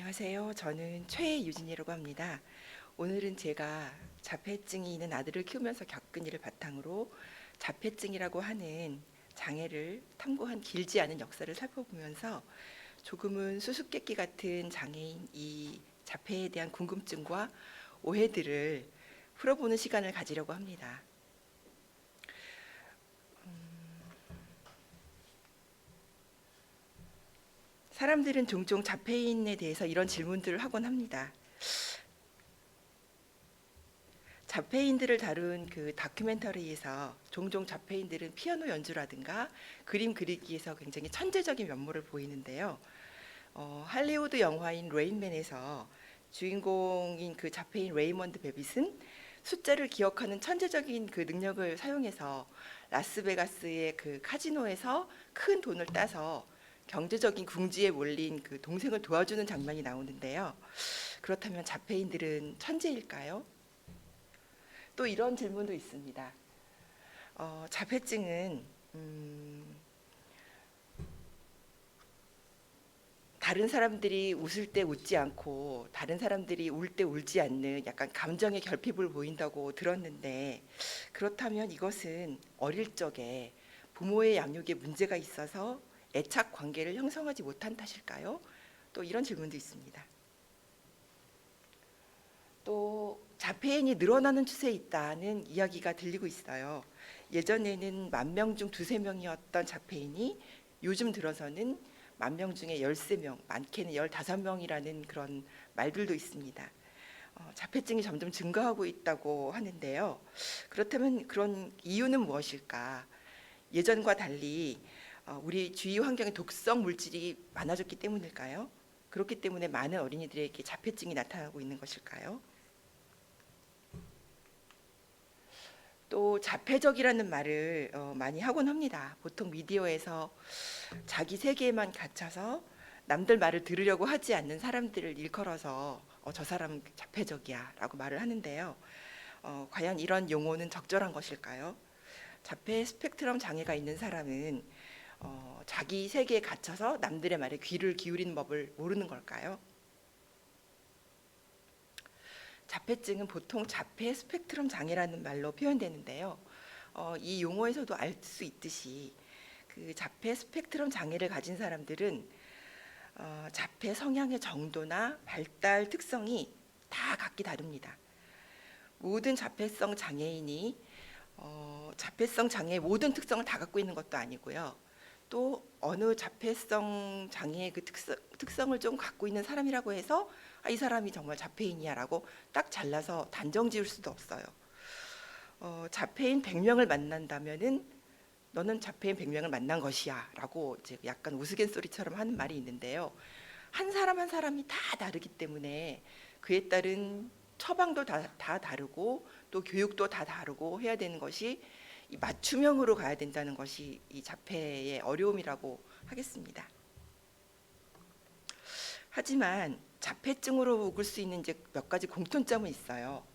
안녕하세요. 저는 최유진이라고 합니다. 오늘은 제가 자폐증이 있는 아들을 키우면서 겪은 일을 바탕으로 자폐증이라고 하는 장애를 탐구한 길지 않은 역사를 살펴보면서 조금은 수수께끼 같은 장애인 이 자폐에 대한 궁금증과 오해들을 풀어보는 시간을 가지려고 합니다. 사람들은 종종 자폐인에 대해서 이런 질문들을 하곤 합니다. 자폐인들을 다룬 그 다큐멘터리에서 종종 자폐인들은 피아노 연주라든가 그림 그리기에서 굉장히 천재적인 면모를 보이는데요. 할리우드 영화인 레인맨에서 주인공인 그 자폐인 레이먼드 베빗은 숫자를 기억하는 천재적인 그 능력을 사용해서 라스베가스의 그 카지노에서 큰 돈을 따서 경제적인 궁지에 몰린 그 동생을 도와주는 장면이 나오는데요. 그렇다면 자폐인들은 천재일까요? 또 이런 질문도 있습니다. 자폐증은 다른 사람들이 웃을 때 웃지 않고 다른 사람들이 울 때 울지 않는 약간 감정의 결핍을 보인다고 들었는데, 그렇다면 이것은 어릴 적에 부모의 양육에 문제가 있어서 애착 관계를 형성하지 못한 탓일까요? 또 이런 질문도 있습니다. 또 자폐인이 늘어나는 추세에 있다는 이야기가 들리고 있어요. 예전에는 10,000명 중 두세 명이었던 자폐인이 요즘 들어서는 10,000명 중에 13명, 많게는 15명이라는 그런 말들도 있습니다. 자폐증이 점점 증가하고 있다고 하는데요. 그렇다면 그런 이유는 무엇일까? 예전과 달리 우리 주위 환경에 독성 물질이 많아졌기 때문일까요? 그렇기 때문에 많은 어린이들에게 자폐증이 나타나고 있는 것일까요? 또 자폐적이라는 말을 많이 하곤 합니다. 보통 미디어에서 자기 세계에만 갇혀서 남들 말을 들으려고 하지 않는 사람들을 일컬어서 저 사람은 자폐적이야 라고 말을 하는데요. 과연 이런 용어는 적절한 것일까요? 자폐 스펙트럼 장애가 있는 사람은 자기 세계에 갇혀서 남들의 말에 귀를 기울이는 법을 모르는 걸까요? 자폐증은 보통 자폐 스펙트럼 장애라는 말로 표현되는데요. 이 용어에서도 알 수 있듯이 그 자폐 스펙트럼 장애를 가진 사람들은 자폐 성향의 정도나 발달 특성이 다 각기 다릅니다. 모든 자폐성 장애인이 자폐성 장애의 모든 특성을 다 갖고 있는 것도 아니고요. 또 어느 자폐성 장애의 그 특성을 좀 갖고 있는 사람이라고 해서 이 사람이 정말 자폐인이야라고 딱 잘라서 단정 지을 수도 없어요. 자폐인 100명을 만난다면은 너는 자폐인 100명을 만난 것이야라고 이제 약간 우스갯소리처럼 하는 말이 있는데요. 한 사람 한 사람이 다 다르기 때문에 그에 따른 처방도 다 다르고 또 교육도 다 다르고 해야 되는 것이 이 맞춤형으로 가야 된다는 것이 이 자폐의 어려움이라고 하겠습니다. 하지만 자폐증으로 묶을 수 있는 이제 몇 가지 공통점은 있어요.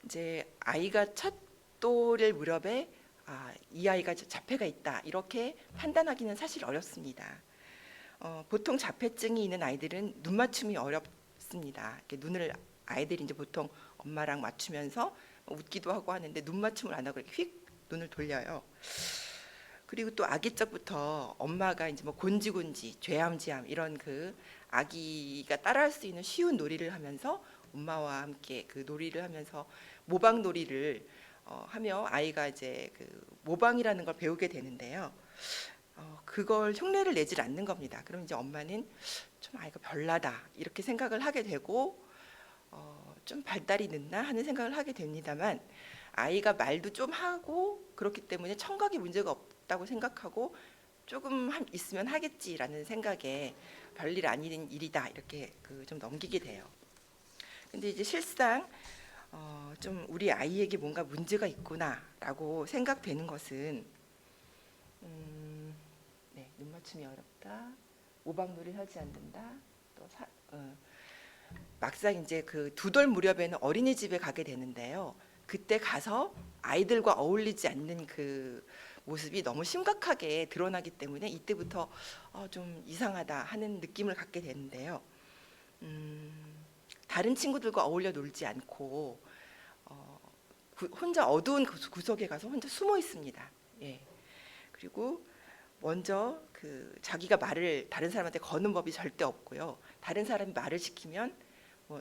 이제 아이가 첫 또래 무렵에 이 아이가 자폐가 있다 이렇게 판단하기는 사실 어렵습니다. 보통 자폐증이 있는 아이들은 눈 맞춤이 어렵습니다. 이렇게 눈을 아이들이 이제 보통 엄마랑 맞추면서 웃기도 하고 하는데 눈 맞춤을 안 하고 이렇게 휙 눈을 돌려요. 그리고 또 아기적부터 엄마가 이제 뭐 곤지곤지, 죄암죄암 이런 그 아기가 따라할 수 있는 쉬운 놀이를 하면서 엄마와 함께 그 놀이를 하면서 모방 놀이를 하며 아이가 이제 그 모방이라는 걸 배우게 되는데요. 그걸 흉내를 내질 않는 겁니다. 그럼 이제 엄마는 좀 아이가 별나다 이렇게 생각을 하게 되고 좀 발달이 늦나 하는 생각을 하게 됩니다만, 아이가 말도 좀 하고 그렇기 때문에 청각에 문제가 없다고 생각하고 조금 있으면 하겠지라는 생각에 별일 아닌 일이다 이렇게 좀 넘기게 돼요. 근데 이제 실상 좀 우리 아이에게 뭔가 문제가 있구나라고 생각되는 것은 네, 눈 맞춤이 어렵다, 모방놀이를 하지 않는다, 또 막상 이제 그 2돌 무렵에는 어린이집에 가게 되는데요. 그때 가서 아이들과 어울리지 않는 그 모습이 너무 심각하게 드러나기 때문에 이때부터 좀 이상하다 하는 느낌을 갖게 되는데요. 다른 친구들과 어울려 놀지 않고 혼자 어두운 구석에 가서 혼자 숨어 있습니다. 예. 그리고 먼저 자기가 말을 다른 사람한테 거는 법이 절대 없고요. 다른 사람이 말을 시키면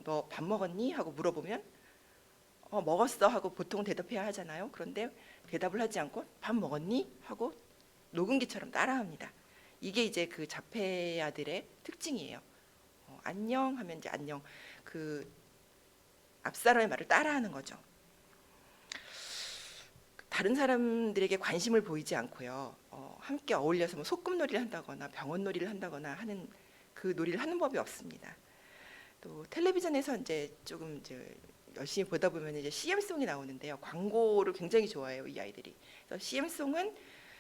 너 밥 먹었니? 하고 물어보면 먹었어 하고 보통 대답해야 하잖아요. 그런데 대답을 하지 않고 밥 먹었니? 하고 녹음기처럼 따라합니다. 이게 이제 그 자폐아들의 특징이에요. 안녕 하면 이제 안녕, 그 앞사람의 말을 따라하는 거죠. 다른 사람들에게 관심을 보이지 않고요. 함께 어울려서 뭐 소꿉놀이를 한다거나 병원놀이를 한다거나 하는 그 놀이를 하는 법이 없습니다. 또 텔레비전에서 이제 조금 이제 열심히 보다 보면 이제 CM송이 나오는데요. 광고를 굉장히 좋아해요, 이 아이들이. 그래서 CM송은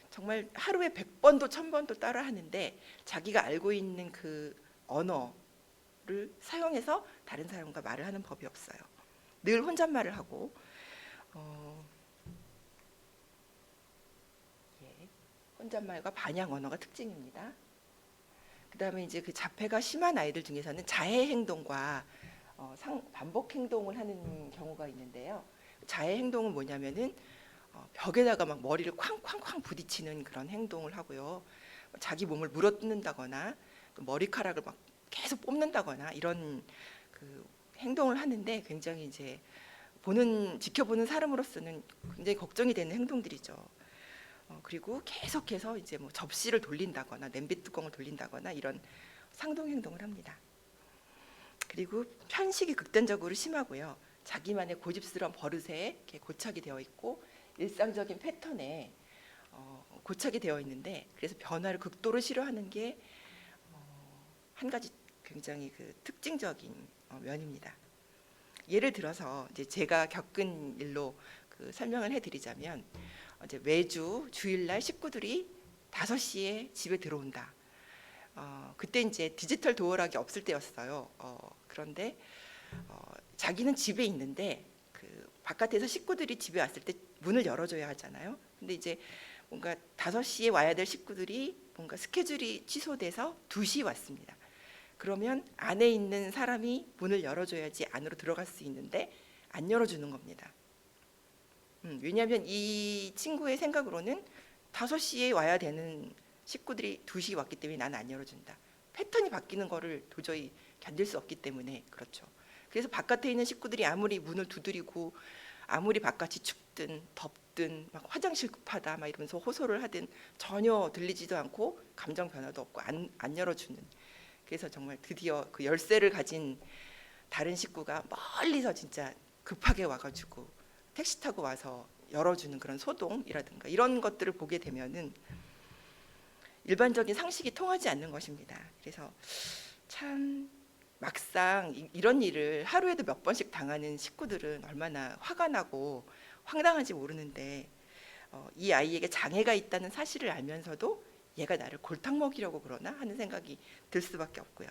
정말 하루에 100번도 1000번도 따라 하는데 자기가 알고 있는 그 언어를 사용해서 다른 사람과 말을 하는 법이 없어요. 늘 혼잣말을 하고 혼잣말과 반향 언어가 특징입니다. 그다음에 이제 그 자폐가 심한 아이들 중에서는 자해 행동과 반복 행동을 하는 경우가 있는데요. 자해 행동은 뭐냐면은 벽에다가 막 머리를 쾅쾅쾅 부딪히는 그런 행동을 하고요. 자기 몸을 물어뜯는다거나 머리카락을 막 계속 뽑는다거나 이런 그 행동을 하는데 굉장히 이제 지켜보는 사람으로서는 굉장히 걱정이 되는 행동들이죠. 그리고 계속해서 이제 뭐 접시를 돌린다거나 냄비 뚜껑을 돌린다거나 이런 상동 행동을 합니다. 그리고 편식이 극단적으로 심하고요. 자기만의 고집스러운 버릇에 이렇게 고착이 되어 있고 일상적인 패턴에 고착이 되어 있는데 그래서 변화를 극도로 싫어하는 게 한 가지 굉장히 그 특징적인 면입니다. 예를 들어서 이제 제가 겪은 일로 설명을 해드리자면 이제 매주 주일날 식구들이 5시에 집에 들어온다. 그때 이제 디지털 도어락이 없을 때였어요. 그런데 자기는 집에 있는데 그 바깥에서 식구들이 집에 왔을 때 문을 열어줘야 하잖아요. 근데 이제 뭔가 5시에 와야 될 식구들이 뭔가 스케줄이 취소돼서 2시에 왔습니다. 그러면 안에 있는 사람이 문을 열어줘야지 안으로 들어갈 수 있는데 안 열어주는 겁니다. 왜냐하면 이 친구의 생각으로는 5시에 와야 되는 식구들이 2시에 왔기 때문에 나는 안 열어준다. 패턴이 바뀌는 거를 도저히 견딜 수 없기 때문에 그렇죠. 그래서 바깥에 있는 식구들이 아무리 문을 두드리고 아무리 바깥이 춥든 덥든 막 화장실 급하다 막 이러면서 호소를 하든 전혀 들리지도 않고 감정 변화도 없고 안 열어주는. 그래서 정말 드디어 그 열쇠를 가진 다른 식구가 멀리서 진짜 급하게 와가지고 택시 타고 와서 열어주는 그런 소동이라든가 이런 것들을 보게 되면은 일반적인 상식이 통하지 않는 것입니다. 그래서 참 막상 이런 일을 하루에도 몇 번씩 당하는 식구들은 얼마나 화가 나고 황당한지 모르는데 이 아이에게 장애가 있다는 사실을 알면서도 얘가 나를 골탕 먹이려고 그러나 하는 생각이 들 수밖에 없고요.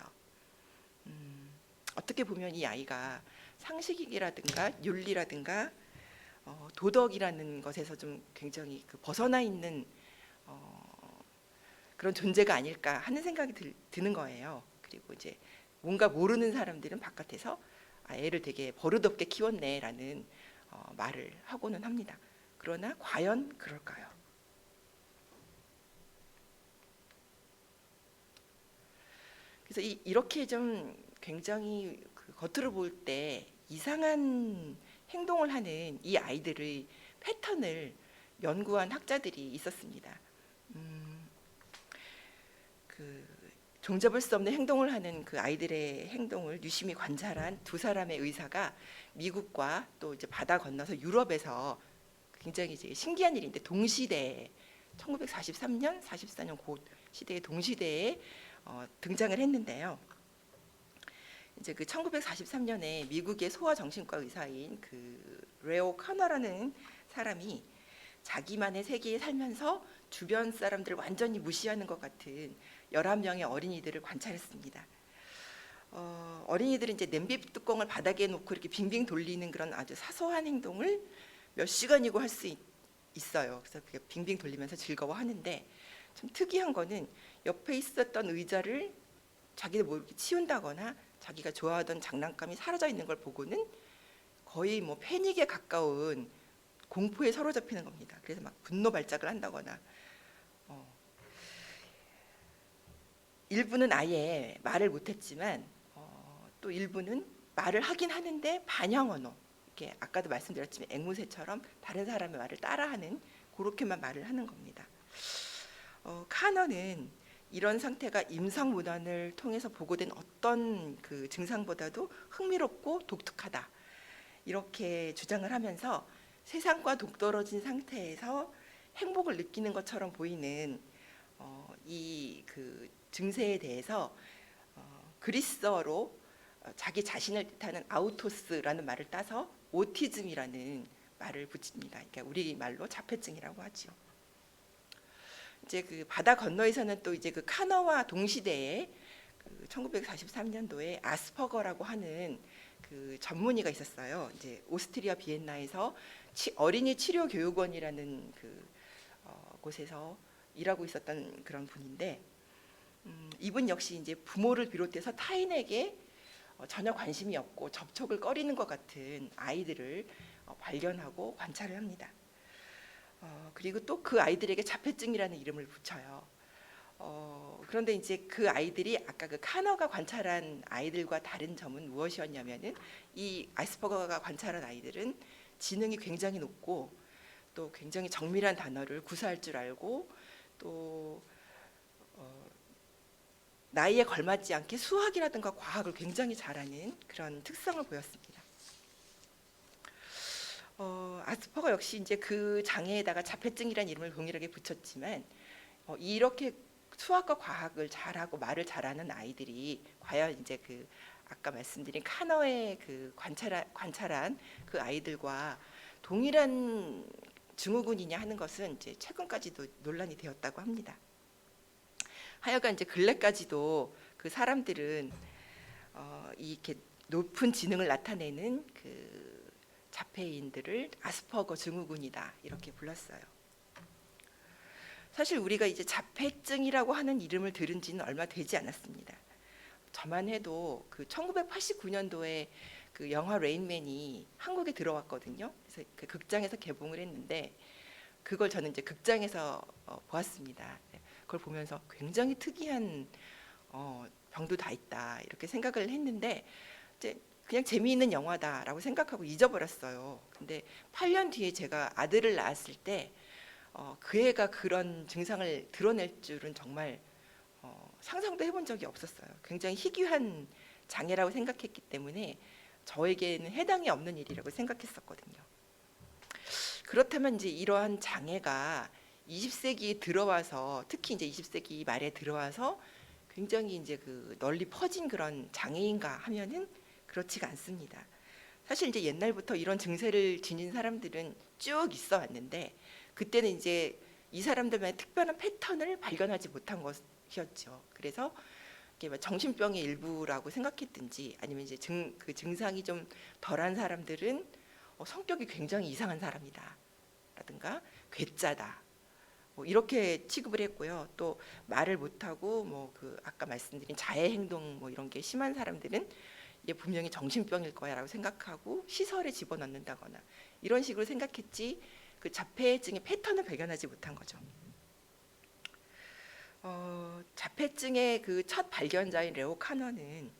어떻게 보면 이 아이가 상식이라든가 윤리라든가 도덕이라는 것에서 좀 굉장히 벗어나 있는 그런 존재가 아닐까 하는 생각이 드는 거예요. 그리고 이제 뭔가 모르는 사람들은 바깥에서 애를 되게 버릇없게 키웠네라는 말을 하고는 합니다. 그러나 과연 그럴까요? 그래서 이렇게 좀 굉장히 겉으로 볼 때 이상한 행동을 하는 이 아이들의 패턴을 연구한 학자들이 있었습니다. 종잡을 수 없는 행동을 하는 그 아이들의 행동을 유심히 관찰한 2사람의 의사가 미국과 또 이제 바다 건너서 유럽에서 굉장히 이제 신기한 일인데 동시대에 1943년, 44년 그 시대의 동시대에 등장을 했는데요. 이제 그 1943년에 미국의 소아정신과 의사인 그 레오 카너라는 사람이 자기만의 세계에 살면서 주변 사람들을 완전히 무시하는 것 같은 11명의 어린이들을 관찰했습니다. 어린이들은 이제 냄비 뚜껑을 바닥에 놓고 이렇게 빙빙 돌리는 그런 아주 사소한 행동을 몇 시간이고 할 수 있어요. 그래서 그게 빙빙 돌리면서 즐거워하는데 좀 특이한 거는 옆에 있었던 의자를 자기도 모르게 치운다거나 자기가 좋아하던 장난감이 사라져 있는 걸 보고는 거의 뭐 패닉에 가까운 공포에 사로잡히는 겁니다. 그래서 막 분노 발작을 한다거나 일부는 아예 말을 못했지만 또 일부는 말을 하긴 하는데 반영 언어, 이렇게 아까도 말씀드렸지만 앵무새처럼 다른 사람의 말을 따라하는 그렇게만 말을 하는 겁니다. 카너는 이런 상태가 임상문헌을 통해서 보고된 어떤 그 증상보다도 흥미롭고 독특하다 이렇게 주장을 하면서 세상과 동떨어진 상태에서 행복을 느끼는 것처럼 보이는 이 그 증세에 대해서 그리스어로 자기 자신을 뜻하는 아우토스라는 말을 따서 오티즘이라는 말을 붙입니다. 그러니까 우리 말로 자폐증이라고 하죠. 이제 그 바다 건너에서는 또 이제 그 카너와 동시대에 그 1943년도에 아스퍼거라고 하는 그 전문의가 있었어요. 이제 오스트리아 비엔나에서 어린이 치료 교육원이라는 그 곳에서 일하고 있었던 그런 분인데 이분 역시 이제 부모를 비롯해서 타인에게 전혀 관심이 없고 접촉을 꺼리는 것 같은 아이들을 발견하고 관찰을 합니다. 그리고 또 그 아이들에게 자폐증이라는 이름을 붙여요. 그런데 이제 그 아이들이 아까 그 카너가 관찰한 아이들과 다른 점은 무엇이었냐면은 이 아스퍼거가 관찰한 아이들은 지능이 굉장히 높고 또 굉장히 정밀한 단어를 구사할 줄 알고 또 나이에 걸맞지 않게 수학이라든가 과학을 굉장히 잘하는 그런 특성을 보였습니다. 아스퍼거 역시 이제 그 장애에다가 자폐증이라는 이름을 동일하게 붙였지만 이렇게 수학과 과학을 잘하고 말을 잘하는 아이들이 과연 이제 그 아까 말씀드린 카너의 그 관찰한 그 아이들과 동일한 증후군이냐 하는 것은 이제 최근까지도 논란이 되었다고 합니다. 하여간 이제 근래까지도 그 사람들은 이렇게 높은 지능을 나타내는 그 자폐인들을 아스퍼거 증후군이다 이렇게 불렀어요. 사실 우리가 이제 자폐증이라고 하는 이름을 들은 지는 얼마 되지 않았습니다. 저만 해도 그 1989년도에 그 영화 레인맨이 한국에 들어왔거든요. 그래서 그 극장에서 개봉을 했는데 그걸 저는 이제 극장에서 보았습니다. 그걸 보면서 굉장히 특이한 병도 다 있다 이렇게 생각을 했는데 이제 그냥 재미있는 영화다라고 생각하고 잊어버렸어요. 근데 8년 뒤에 제가 아들을 낳았을 때 그 애가 그런 증상을 드러낼 줄은 정말 상상도 해본 적이 없었어요. 굉장히 희귀한 장애라고 생각했기 때문에 저에게는 해당이 없는 일이라고 생각했었거든요. 그렇다면 이제 이러한 장애가 20세기에 들어와서 특히 이제 20세기 말에 들어와서 굉장히 이제 그 널리 퍼진 그런 장애인가 하면은 그렇지가 않습니다. 사실 이제 옛날부터 이런 증세를 지닌 사람들은 쭉 있어 왔는데 그때는 이제 이 사람들만의 특별한 패턴을 발견하지 못한 것이었죠. 그래서 이게 정신병의 일부라고 생각했든지 아니면 이제 그 증상이 좀 덜한 사람들은 성격이 굉장히 이상한 사람이다 라든가 괴짜다 뭐 이렇게 취급을 했고요. 또 말을 못하고 뭐 그 아까 말씀드린 자해 행동 뭐 이런 게 심한 사람들은 이게 분명히 정신병일 거야라고 생각하고 시설에 집어넣는다거나 이런 식으로 생각했지 그 자폐증의 패턴을 발견하지 못한 거죠. 자폐증의 그 첫 발견자인 레오 카너는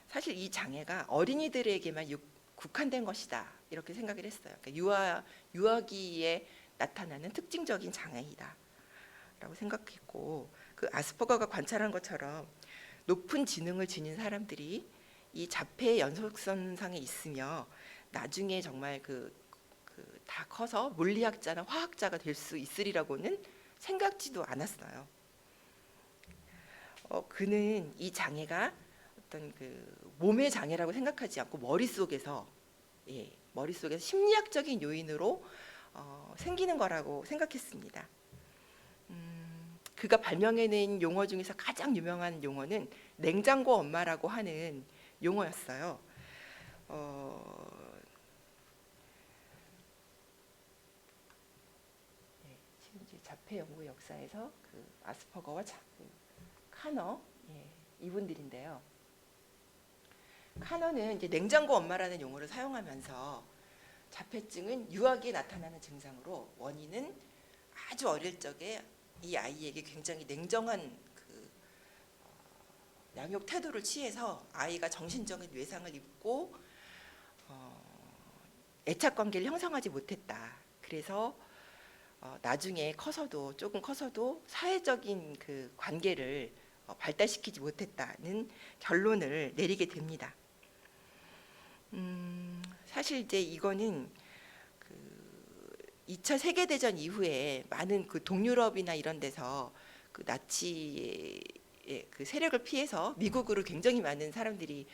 사실 이 장애가 어린이들에게만 국한된 것이다 이렇게 생각을 했어요. 그러니까 유아기에 나타나는 특징적인 장애이다 라고 생각했고 그 아스퍼거가 관찰한 것처럼 높은 지능을 지닌 사람들이 이 자폐 연속선상에 있으며 나중에 정말 다 커서 물리학자나 화학자가 될 수 있으리라고는 생각지도 않았어요. 그는 이 장애가 어떤 그 몸의 장애라고 생각하지 않고 머릿속에서 심리학적인 요인으로 생기는 거라고 생각했습니다. 그가 발명해낸 용어 중에서 가장 유명한 용어는 냉장고 엄마라고 하는 용어였어요. 이제 자폐 연구 역사에서 그 아스퍼거와 그 카너, 예, 이분들인데요. 카너는 이제 냉장고 엄마라는 용어를 사용하면서 자폐증은 유아기에 나타나는 증상으로 원인은 아주 어릴 적에 이 아이에게 굉장히 냉정한 그 양육 태도를 취해서 아이가 정신적인 외상을 입고 애착 관계를 형성하지 못했다. 그래서 나중에 커서도 조금 커서도 사회적인 그 관계를 발달시키지 못했다는 결론을 내리게 됩니다. 사실 이제 이거는 그 2차 세계대전 이후에 많은 그 동유럽이나 이런 데서 그 나치의 그 세력을 피해서 미국으로 굉장히 많은 사람들이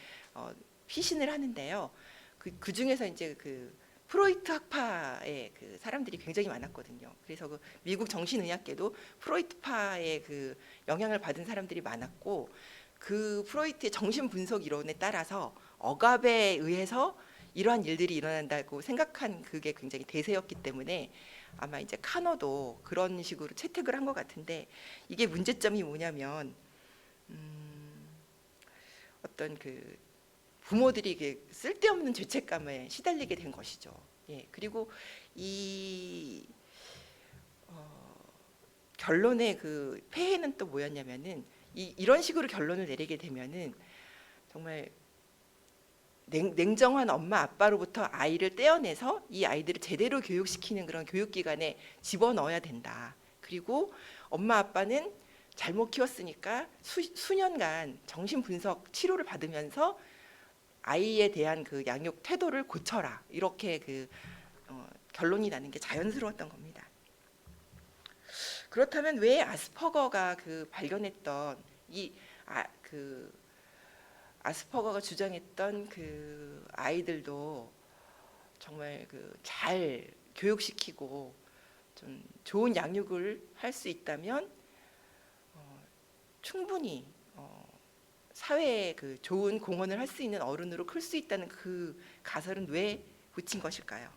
피신을 하는데요. 그 중에서 이제 그 프로이트 학파의 그 사람들이 굉장히 많았거든요. 그래서 그 미국 정신의학계도 프로이트파의 그 영향을 받은 사람들이 많았고, 그 프로이트의 정신 분석 이론에 따라서 억압에 의해서 이러한 일들이 일어난다고 생각한 그게 굉장히 대세였기 때문에 아마 이제 카너도 그런 식으로 채택을 한 것 같은데, 이게 문제점이 뭐냐면 어떤 그 부모들이 그 쓸데없는 죄책감에 시달리게 된 것이죠. 예, 그리고 이 결론의 그 폐해는 또 뭐였냐면은 이런 식으로 결론을 내리게 되면은 정말 냉정한 엄마 아빠로부터 아이를 떼어내서 이 아이들을 제대로 교육시키는 그런 교육기관에 집어넣어야 된다. 그리고 엄마 아빠는 잘못 키웠으니까 수년간 정신분석 치료를 받으면서 아이에 대한 그 양육 태도를 고쳐라. 이렇게 그 결론이 나는 게 자연스러웠던 겁니다. 그렇다면 왜 아스퍼거가 그 발견했던 그 아스퍼거가 주장했던 그 아이들도 정말 그 잘 교육시키고 좀 좋은 양육을 할 수 있다면 충분히 사회에 그 좋은 공헌을 할 수 있는 어른으로 클 수 있다는 그 가설은 왜 붙인 것일까요?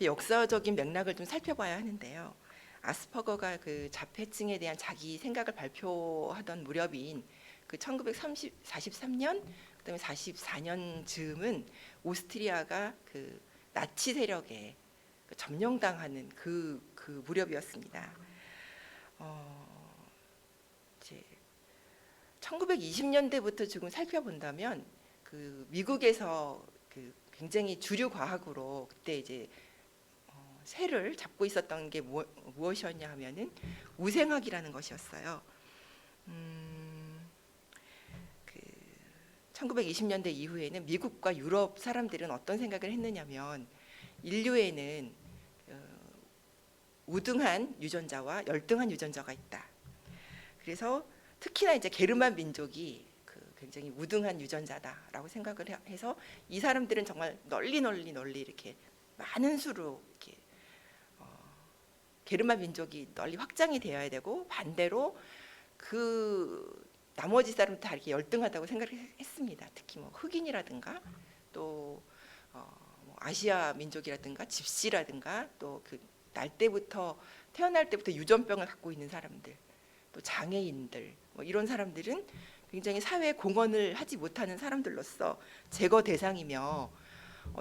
역사적인 맥락을 좀 살펴봐야 하는데요. 아스퍼거가 그 자폐증에 대한 자기 생각을 발표하던 무렵인 그 1943년 그다음에 44년 즈음은 오스트리아가 그 나치 세력에 점령당하는 그 무렵이었습니다. 이제 1920년대부터 지금 살펴본다면 그 미국에서 그 굉장히 주류 과학으로 그때 이제 새를 잡고 있었던 게 무엇이었냐 하면은 우생학이라는 것이었어요. 그 1920년대 이후에는 미국과 유럽 사람들은 어떤 생각을 했느냐면 인류에는 우등한 유전자와 열등한 유전자가 있다. 그래서 특히나 이제 게르만 민족이 그 굉장히 우등한 유전자다라고 생각을 해서 이 사람들은 정말 널리 이렇게 많은 수로 이렇게 게르만 민족이 널리 확장이 되어야 되고, 반대로 그 나머지 사람들 다 이렇게 열등하다고 생각했습니다. 특히 뭐 흑인이라든가 또 뭐 아시아 민족이라든가 집시라든가 또 그 태어날 때부터 유전병을 갖고 있는 사람들, 또 장애인들, 뭐 이런 사람들은 굉장히 사회에 공헌을 하지 못하는 사람들로서 제거 대상이며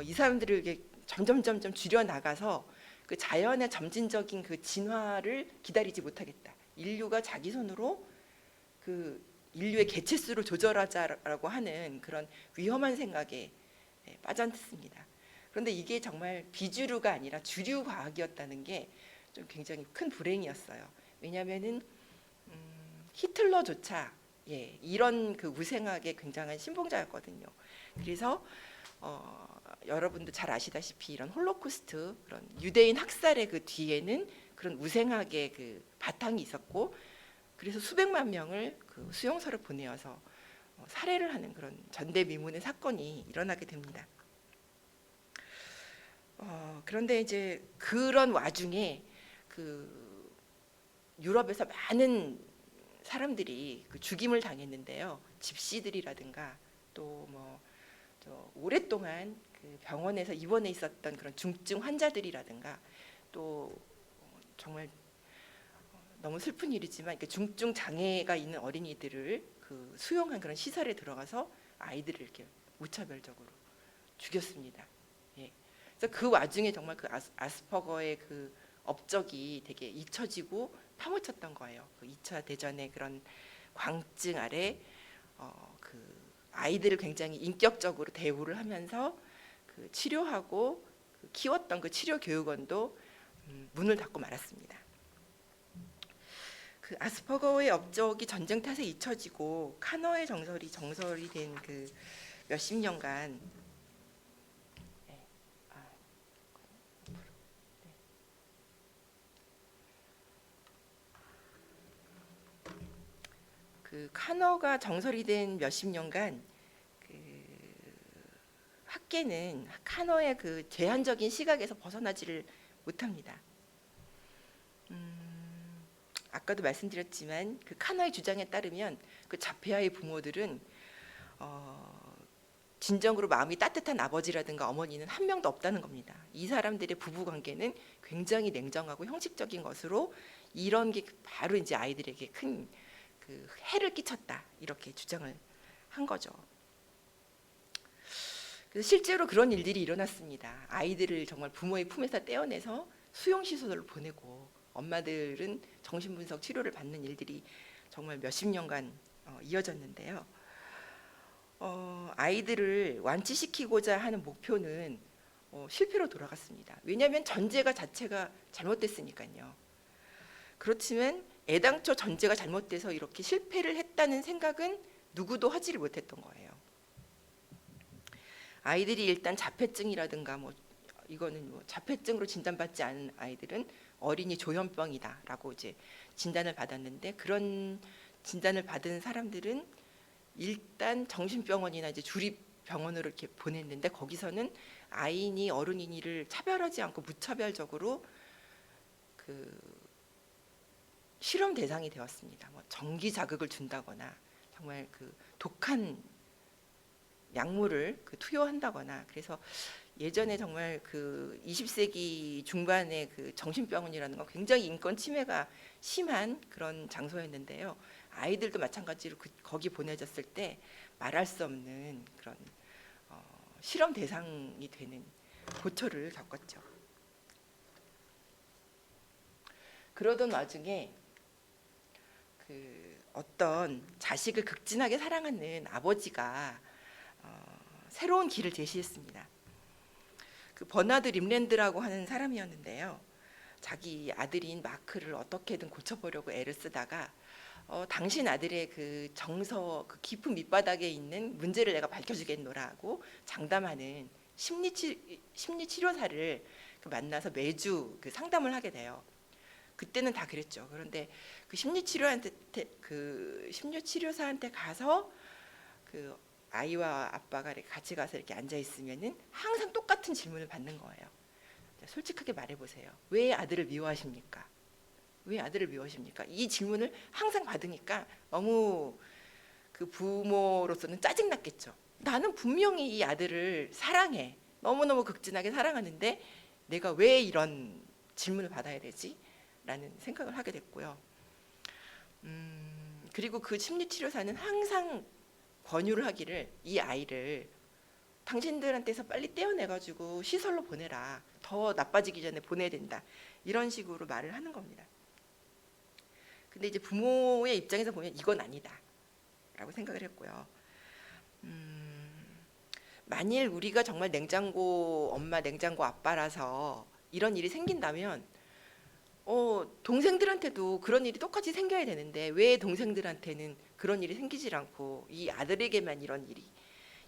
이 사람들을 이렇게 점점 줄여 나가서 그 자연의 점진적인 그 진화를 기다리지 못하겠다. 인류가 자기 손으로 그 인류의 개체수를 조절하자라고 하는 그런 위험한 생각에 빠져있습니다. 그런데 이게 정말 비주류가 아니라 주류 과학이었다는 게 좀 굉장히 큰 불행이었어요. 왜냐하면은 히틀러조차 이런 그 우생학의 굉장한 신봉자였거든요. 그래서 여러분도 잘 아시다시피 이런 홀로코스트, 그런 유대인 학살의 그 뒤에는 그런 우생학의 그 바탕이 있었고, 그래서 수백만 명을 그 수용소를 보내어서 살해를 하는 그런 전대미문의 사건이 일어나게 됩니다. 그런데 이제 그런 와중에 그 유럽에서 많은 사람들이 그 죽임을 당했는데요. 집시들이라든가 또 뭐 오랫동안 그 병원에서 입원해 있었던 그런 중증 환자들이라든가 또 정말 너무 슬픈 일이지만 이렇게 중증 장애가 있는 어린이들을 그 수용한 그런 시설에 들어가서 아이들을 이렇게 무차별적으로 죽였습니다. 예. 그래서 그 와중에 정말 그 아스퍼거의 그 업적이 되게 잊혀지고 파묻혔던 거예요. 그 2차 대전의 그런 광증 아래 그 아이들을 굉장히 인격적으로 대우를 하면서 그 치료하고 그 키웠던 그 치료 교육원도 문을 닫고 말았습니다. 그 아스퍼거의 업적이 전쟁 탓에 잊혀지고 카너의 정설이 된 그 몇십 년간 그 카너가 정설이 된 몇십 년간 그 학계는 카너의 그 제한적인 시각에서 벗어나지를 못합니다. 아까도 말씀드렸지만 그 카너의 주장에 따르면 그 자폐아의 부모들은 진정으로 마음이 따뜻한 아버지라든가 어머니는 한 명도 없다는 겁니다. 이 사람들의 부부 관계는 굉장히 냉정하고 형식적인 것으로 이런 게 바로 이제 아이들에게 큰 그 해를 끼쳤다 이렇게 주장을 한 거죠. 그래서 실제로 그런 일들이 일어났습니다. 아이들을 정말 부모의 품에서 떼어내서 수용시설로 보내고 엄마들은 정신분석 치료를 받는 일들이 정말 몇십 년간 이어졌는데요. 아이들을 완치시키고자 하는 목표는 실패로 돌아갔습니다. 왜냐하면 전제가 자체가 잘못됐으니까요. 그렇지만 애당초 전제가 잘못돼서 이렇게 실패를 했다는 생각은 누구도 하지를 못했던 거예요. 아이들이 일단 자폐증이라든가 이거는 자폐증으로 진단받지 않은 아이들은 어린이 조현병이다라고 이제 진단을 받았는데 그런 진단을 받은 사람들은 일단 정신병원이나 이제 주립병원으로 이렇게 보냈는데 거기서는 아이니 어른이니를 차별하지 않고 무차별적으로 그 실험 대상이 되었습니다. 전기 자극을 준다거나 정말 그 독한 약물을 투여한다거나 그래서 예전에 정말 그 20세기 중반에 그 정신병원이라는 건 굉장히 인권 침해가 심한 그런 장소였는데요. 아이들도 마찬가지로 거기 보내졌을 때 말할 수 없는 그런 실험 대상이 되는 고초를 겪었죠. 그러던 와중에 그 어떤 자식을 극진하게 사랑하는 아버지가 새로운 길을 제시했습니다. 그 버나드 림랜드라고 하는 사람이었는데요. 자기 아들인 마크를 어떻게든 고쳐보려고 애를 쓰다가 당신 아들의 그 정서 그 깊은 밑바닥에 있는 문제를 내가 밝혀주겠노라고 장담하는 심리치료사를 만나서 매주 그 상담을 하게 돼요. 그때는 다 그랬죠. 그런데 그 심리치료사한테 가서 그 아이와 아빠가 같이 가서 이렇게 앉아 있으면은 항상 똑같은 질문을 받는 거예요. 솔직하게 말해보세요. 왜 아들을 미워하십니까? 왜 아들을 미워하십니까? 이 질문을 항상 받으니까 너무 그 부모로서는 짜증났겠죠. 나는 분명히 이 아들을 사랑해. 너무너무 극진하게 사랑하는데 내가 왜 이런 질문을 받아야 되지? 라는 생각을 하게 됐고요. 그리고 그 심리치료사는 항상 권유를 하기를 이 아이를 당신들한테서 빨리 떼어내가지고 시설로 보내라. 더 나빠지기 전에 보내야 된다. 이런 식으로 말을 하는 겁니다. 근데 이제 부모의 입장에서 보면 이건 아니다 라고 생각을 했고요. 만일 우리가 정말 냉장고 엄마 냉장고 아빠라서 이런 일이 생긴다면 동생들한테도 그런 일이 똑같이 생겨야 되는데 왜 동생들한테는 그런 일이 생기질 않고 이 아들에게만 이런 일이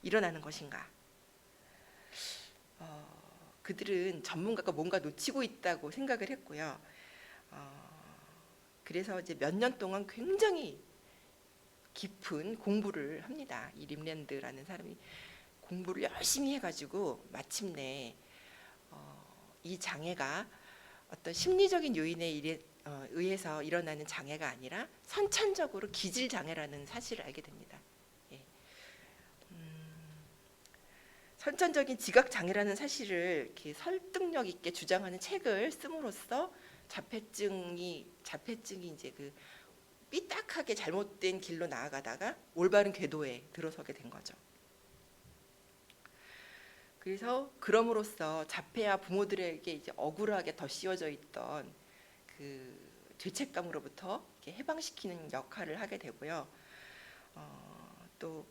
일어나는 것인가? 그들은 전문가가 뭔가 놓치고 있다고 생각을 했고요. 그래서 이제 몇 년 동안 굉장히 깊은 공부를 합니다. 이 림랜드라는 사람이 공부를 열심히 해가지고 마침내 이 장애가 어떤 심리적인 요인에 의해서 일어나는 장애가 아니라 선천적으로 기질 장애라는 사실을 알게 됩니다. 예. 선천적인 지각 장애라는 사실을 이렇게 설득력 있게 주장하는 책을 씀으로써 자폐증이 이제 그 삐딱하게 잘못된 길로 나아가다가 올바른 궤도에 들어서게 된 거죠. 그래서 그럼으로써 자폐아 부모들에게 이제 억울하게 더 씌워져 있던 그 죄책감으로부터 이렇게 해방시키는 역할을 하게 되고요. 또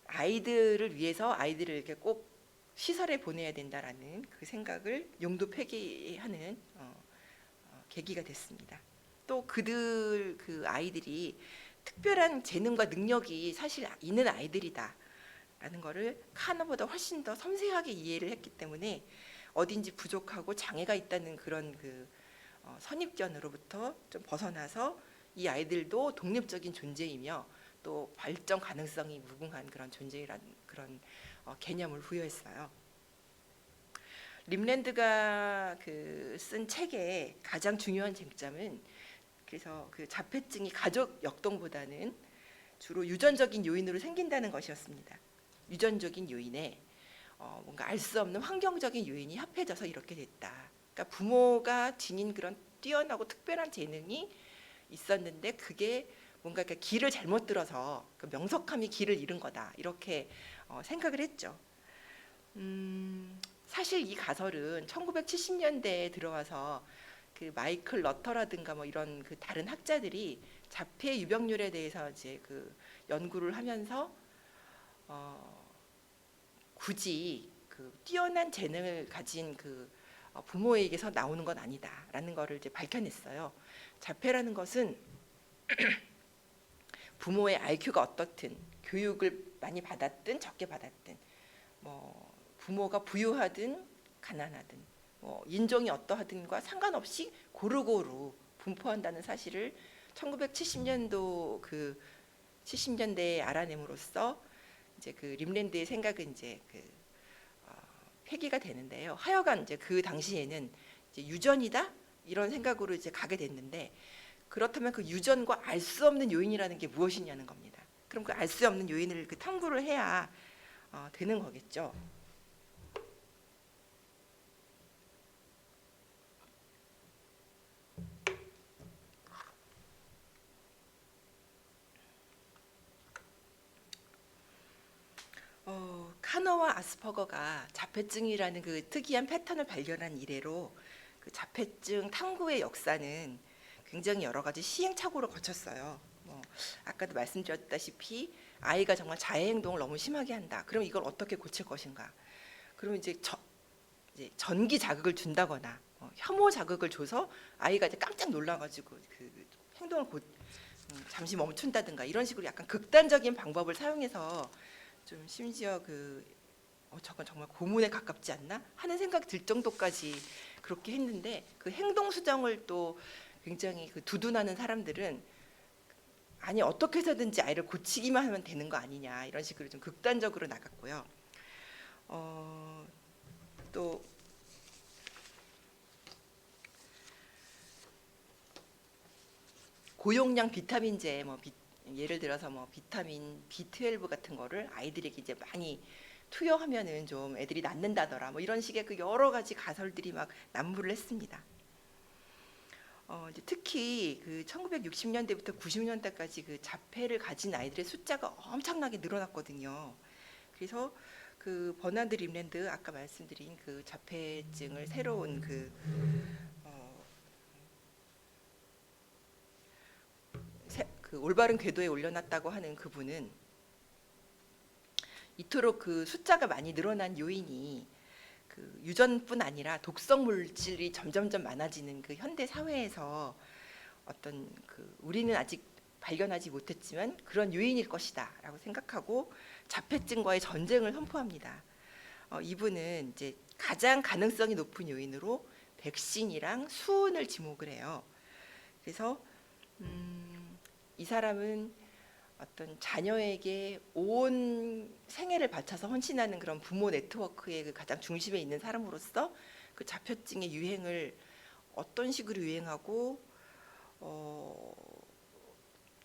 아이들을 위해서 아이들을 이렇게 꼭 시설에 보내야 된다라는 그 생각을 용도 폐기하는 계기가 됐습니다. 또 그 아이들이 특별한 재능과 능력이 사실 있는 아이들이다 라는 거를 카너보다 훨씬 더 섬세하게 이해를 했기 때문에 어딘지 부족하고 장애가 있다는 그런 그 선입견으로부터 좀 벗어나서 이 아이들도 독립적인 존재이며 또 발전 가능성이 무궁한 그런 존재라는 그런 개념을 부여했어요. 림랜드가 쓴 책의 가장 중요한 쟁점은 그래서 그 자폐증이 가족 역동보다는 주로 유전적인 요인으로 생긴다는 것이었습니다. 유전적인 요인에 뭔가 알 수 없는 환경적인 요인이 합해져서 이렇게 됐다. 그러니까 부모가 지닌 그런 뛰어나고 특별한 재능이 있었는데 그게 뭔가 길을 잘못 들어서 그 명석함이 길을 잃은 거다 이렇게 생각을 했죠. 사실 이 가설은 1970년대에 들어와서 그 마이클 러터라든가 뭐 이런 그 다른 학자들이 자폐 유병률에 대해서 이제 그 연구를 하면서 굳이 그 뛰어난 재능을 가진 그 부모에게서 나오는 건 아니다라는 것을 이제 밝혀냈어요. 자폐라는 것은 부모의 IQ가 어떻든 교육을 많이 받았든 적게 받았든 뭐 부모가 부유하든 가난하든 뭐 인종이 어떠하든과 상관없이 고루고루 분포한다는 사실을 1970년도 그 70년대에 알아냄으로써 이제 그 림랜드의 생각은 이제 폐기가 되는데요. 하여간 이제 그 당시에는 이제 유전이다 이런 생각으로 이제 가게 됐는데 그렇다면 그 유전과 알 수 없는 요인이라는 게 무엇이냐는 겁니다. 그럼 그 알 수 없는 요인을 그 탐구를 해야 되는 거겠죠. 카너와 아스퍼거가 자폐증이라는 그 특이한 패턴을 발견한 이래로 그 자폐증 탐구의 역사는 굉장히 여러 가지 시행착오를 거쳤어요. 아까도 말씀드렸다시피 아이가 정말 자해 행동을 너무 심하게 한다. 그럼 이걸 어떻게 고칠 것인가? 그러면 이제 전기 자극을 준다거나 혐오 자극을 줘서 아이가 이제 깜짝 놀라가지고 그 행동을 잠시 멈춘다든가 이런 식으로 약간 극단적인 방법을 사용해서 좀 심지어 저건 정말 고문에 가깝지 않나 하는 생각이 들 정도까지 그렇게 했는데 그 행동 수정을 또 굉장히 그 두둔하는 사람들은 아니 어떻게 해서든지 아이를 고치기만 하면 되는 거 아니냐 이런 식으로 좀 극단적으로 나갔고요. 또 고용량 비타민제 예를 들어서 비타민 B12 같은 거를 아이들에게 이제 많이 투여하면은 좀 애들이 낫는다더라 이런 식의 그 여러 가지 가설들이 막 난무를 했습니다. 이제 특히 그 1960년대부터 90년대까지 그 자폐를 가진 아이들의 숫자가 엄청나게 늘어났거든요. 그래서 그 버나드 림랜드 아까 말씀드린 그 자폐증을 새로운 그 올바른 궤도에 올려놨다고 하는 그분은 이토록 그 숫자가 많이 늘어난 요인이 그 유전뿐 아니라 독성 물질이 점점점 많아지는 그 현대 사회에서 어떤 그 우리는 아직 발견하지 못했지만 그런 요인일 것이다라고 생각하고 자폐증과의 전쟁을 선포합니다. 이분은 이제 가장 가능성이 높은 요인으로 백신이랑 수은을 지목을 해요. 그래서 이 사람은 어떤 자녀에게 온 생애를 바쳐서 헌신하는 그런 부모 네트워크의 그 가장 중심에 있는 사람으로서 그 자폐증의 유행을 어떤 식으로 유행하고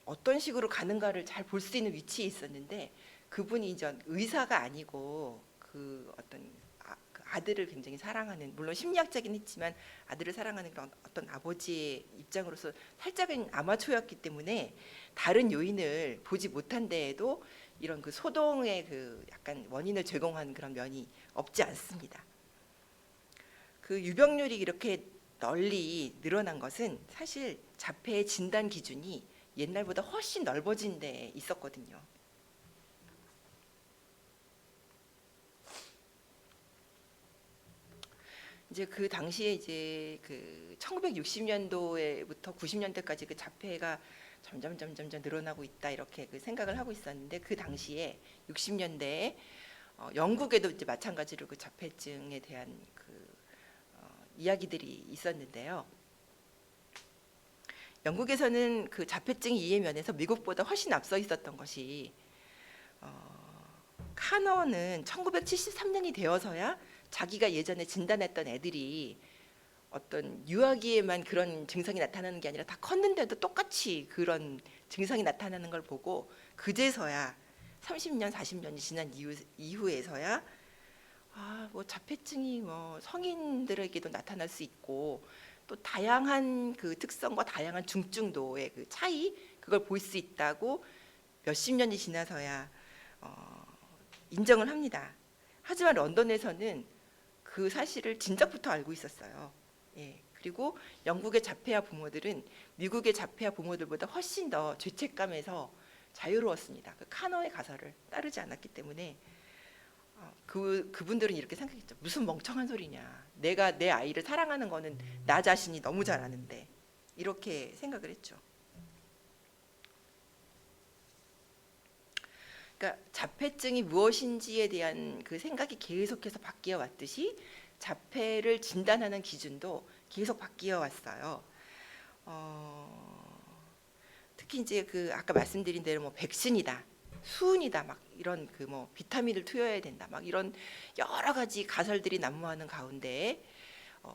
어떤 식으로 가는가를 잘 볼 수 있는 위치에 있었는데 그분이 이제 의사가 아니고 그 그 어떤 그 아들을 굉장히 사랑하는, 물론 심리학자긴 했지만 아들을 사랑하는 그런 어떤 아버지의 입장으로서 살짝은 아마추어였기 때문에 다른 요인을 보지 못한 데에도 이런 그 소동의 그 약간 원인을 제공한 그런 면이 없지 않습니다. 그 유병률이 이렇게 널리 늘어난 것은 사실 자폐의 진단 기준이 옛날보다 훨씬 넓어진 데 있었거든요. 이제 그 당시에 이제 그 1960년도에부터 90년대까지 그 자폐가 점점 늘어나고 있다 이렇게 그 생각을 하고 있었는데, 그 당시에 60년대에 영국에도 이제 마찬가지로 그 자폐증에 대한 그 이야기들이 있었는데요. 영국에서는 그 자폐증 이해 면에서 미국보다 훨씬 앞서 있었던 것이, 카너는 1973년이 되어서야 자기가 예전에 진단했던 애들이 어떤 유아기에만 그런 증상이 나타나는 게 아니라 다 컸는데도 똑같이 그런 증상이 나타나는 걸 보고, 그제서야 30년 40년이 지난 이후에서야 뭐 자폐증이 뭐 성인들에게도 나타날 수 있고 또 다양한 그 특성과 다양한 중증도의 그 차이, 그걸 볼 수 있다고 몇십 년이 지나서야 인정을 합니다. 하지만 런던에서는 그 사실을 진작부터 알고 있었어요. 예. 그리고 영국의 자폐아 부모들은 미국의 자폐아 부모들보다 훨씬 더 죄책감에서 자유로웠습니다. 그 카너의 가설을 따르지 않았기 때문에 그분들은 이렇게 생각했죠. 무슨 멍청한 소리냐. 내가 내 아이를 사랑하는 거는 나 자신이 너무 잘 아는데, 이렇게 생각을 했죠. 그러니까 자폐증이 무엇인지에 대한 그 생각이 계속해서 바뀌어 왔듯이 자폐를 진단하는 기준도 계속 바뀌어 왔어요. 특히 이제 그 아까 말씀드린 대로 뭐 백신이다, 수은이다, 막 이런 그 뭐 비타민을 투여해야 된다, 막 이런 여러 가지 가설들이 난무하는 가운데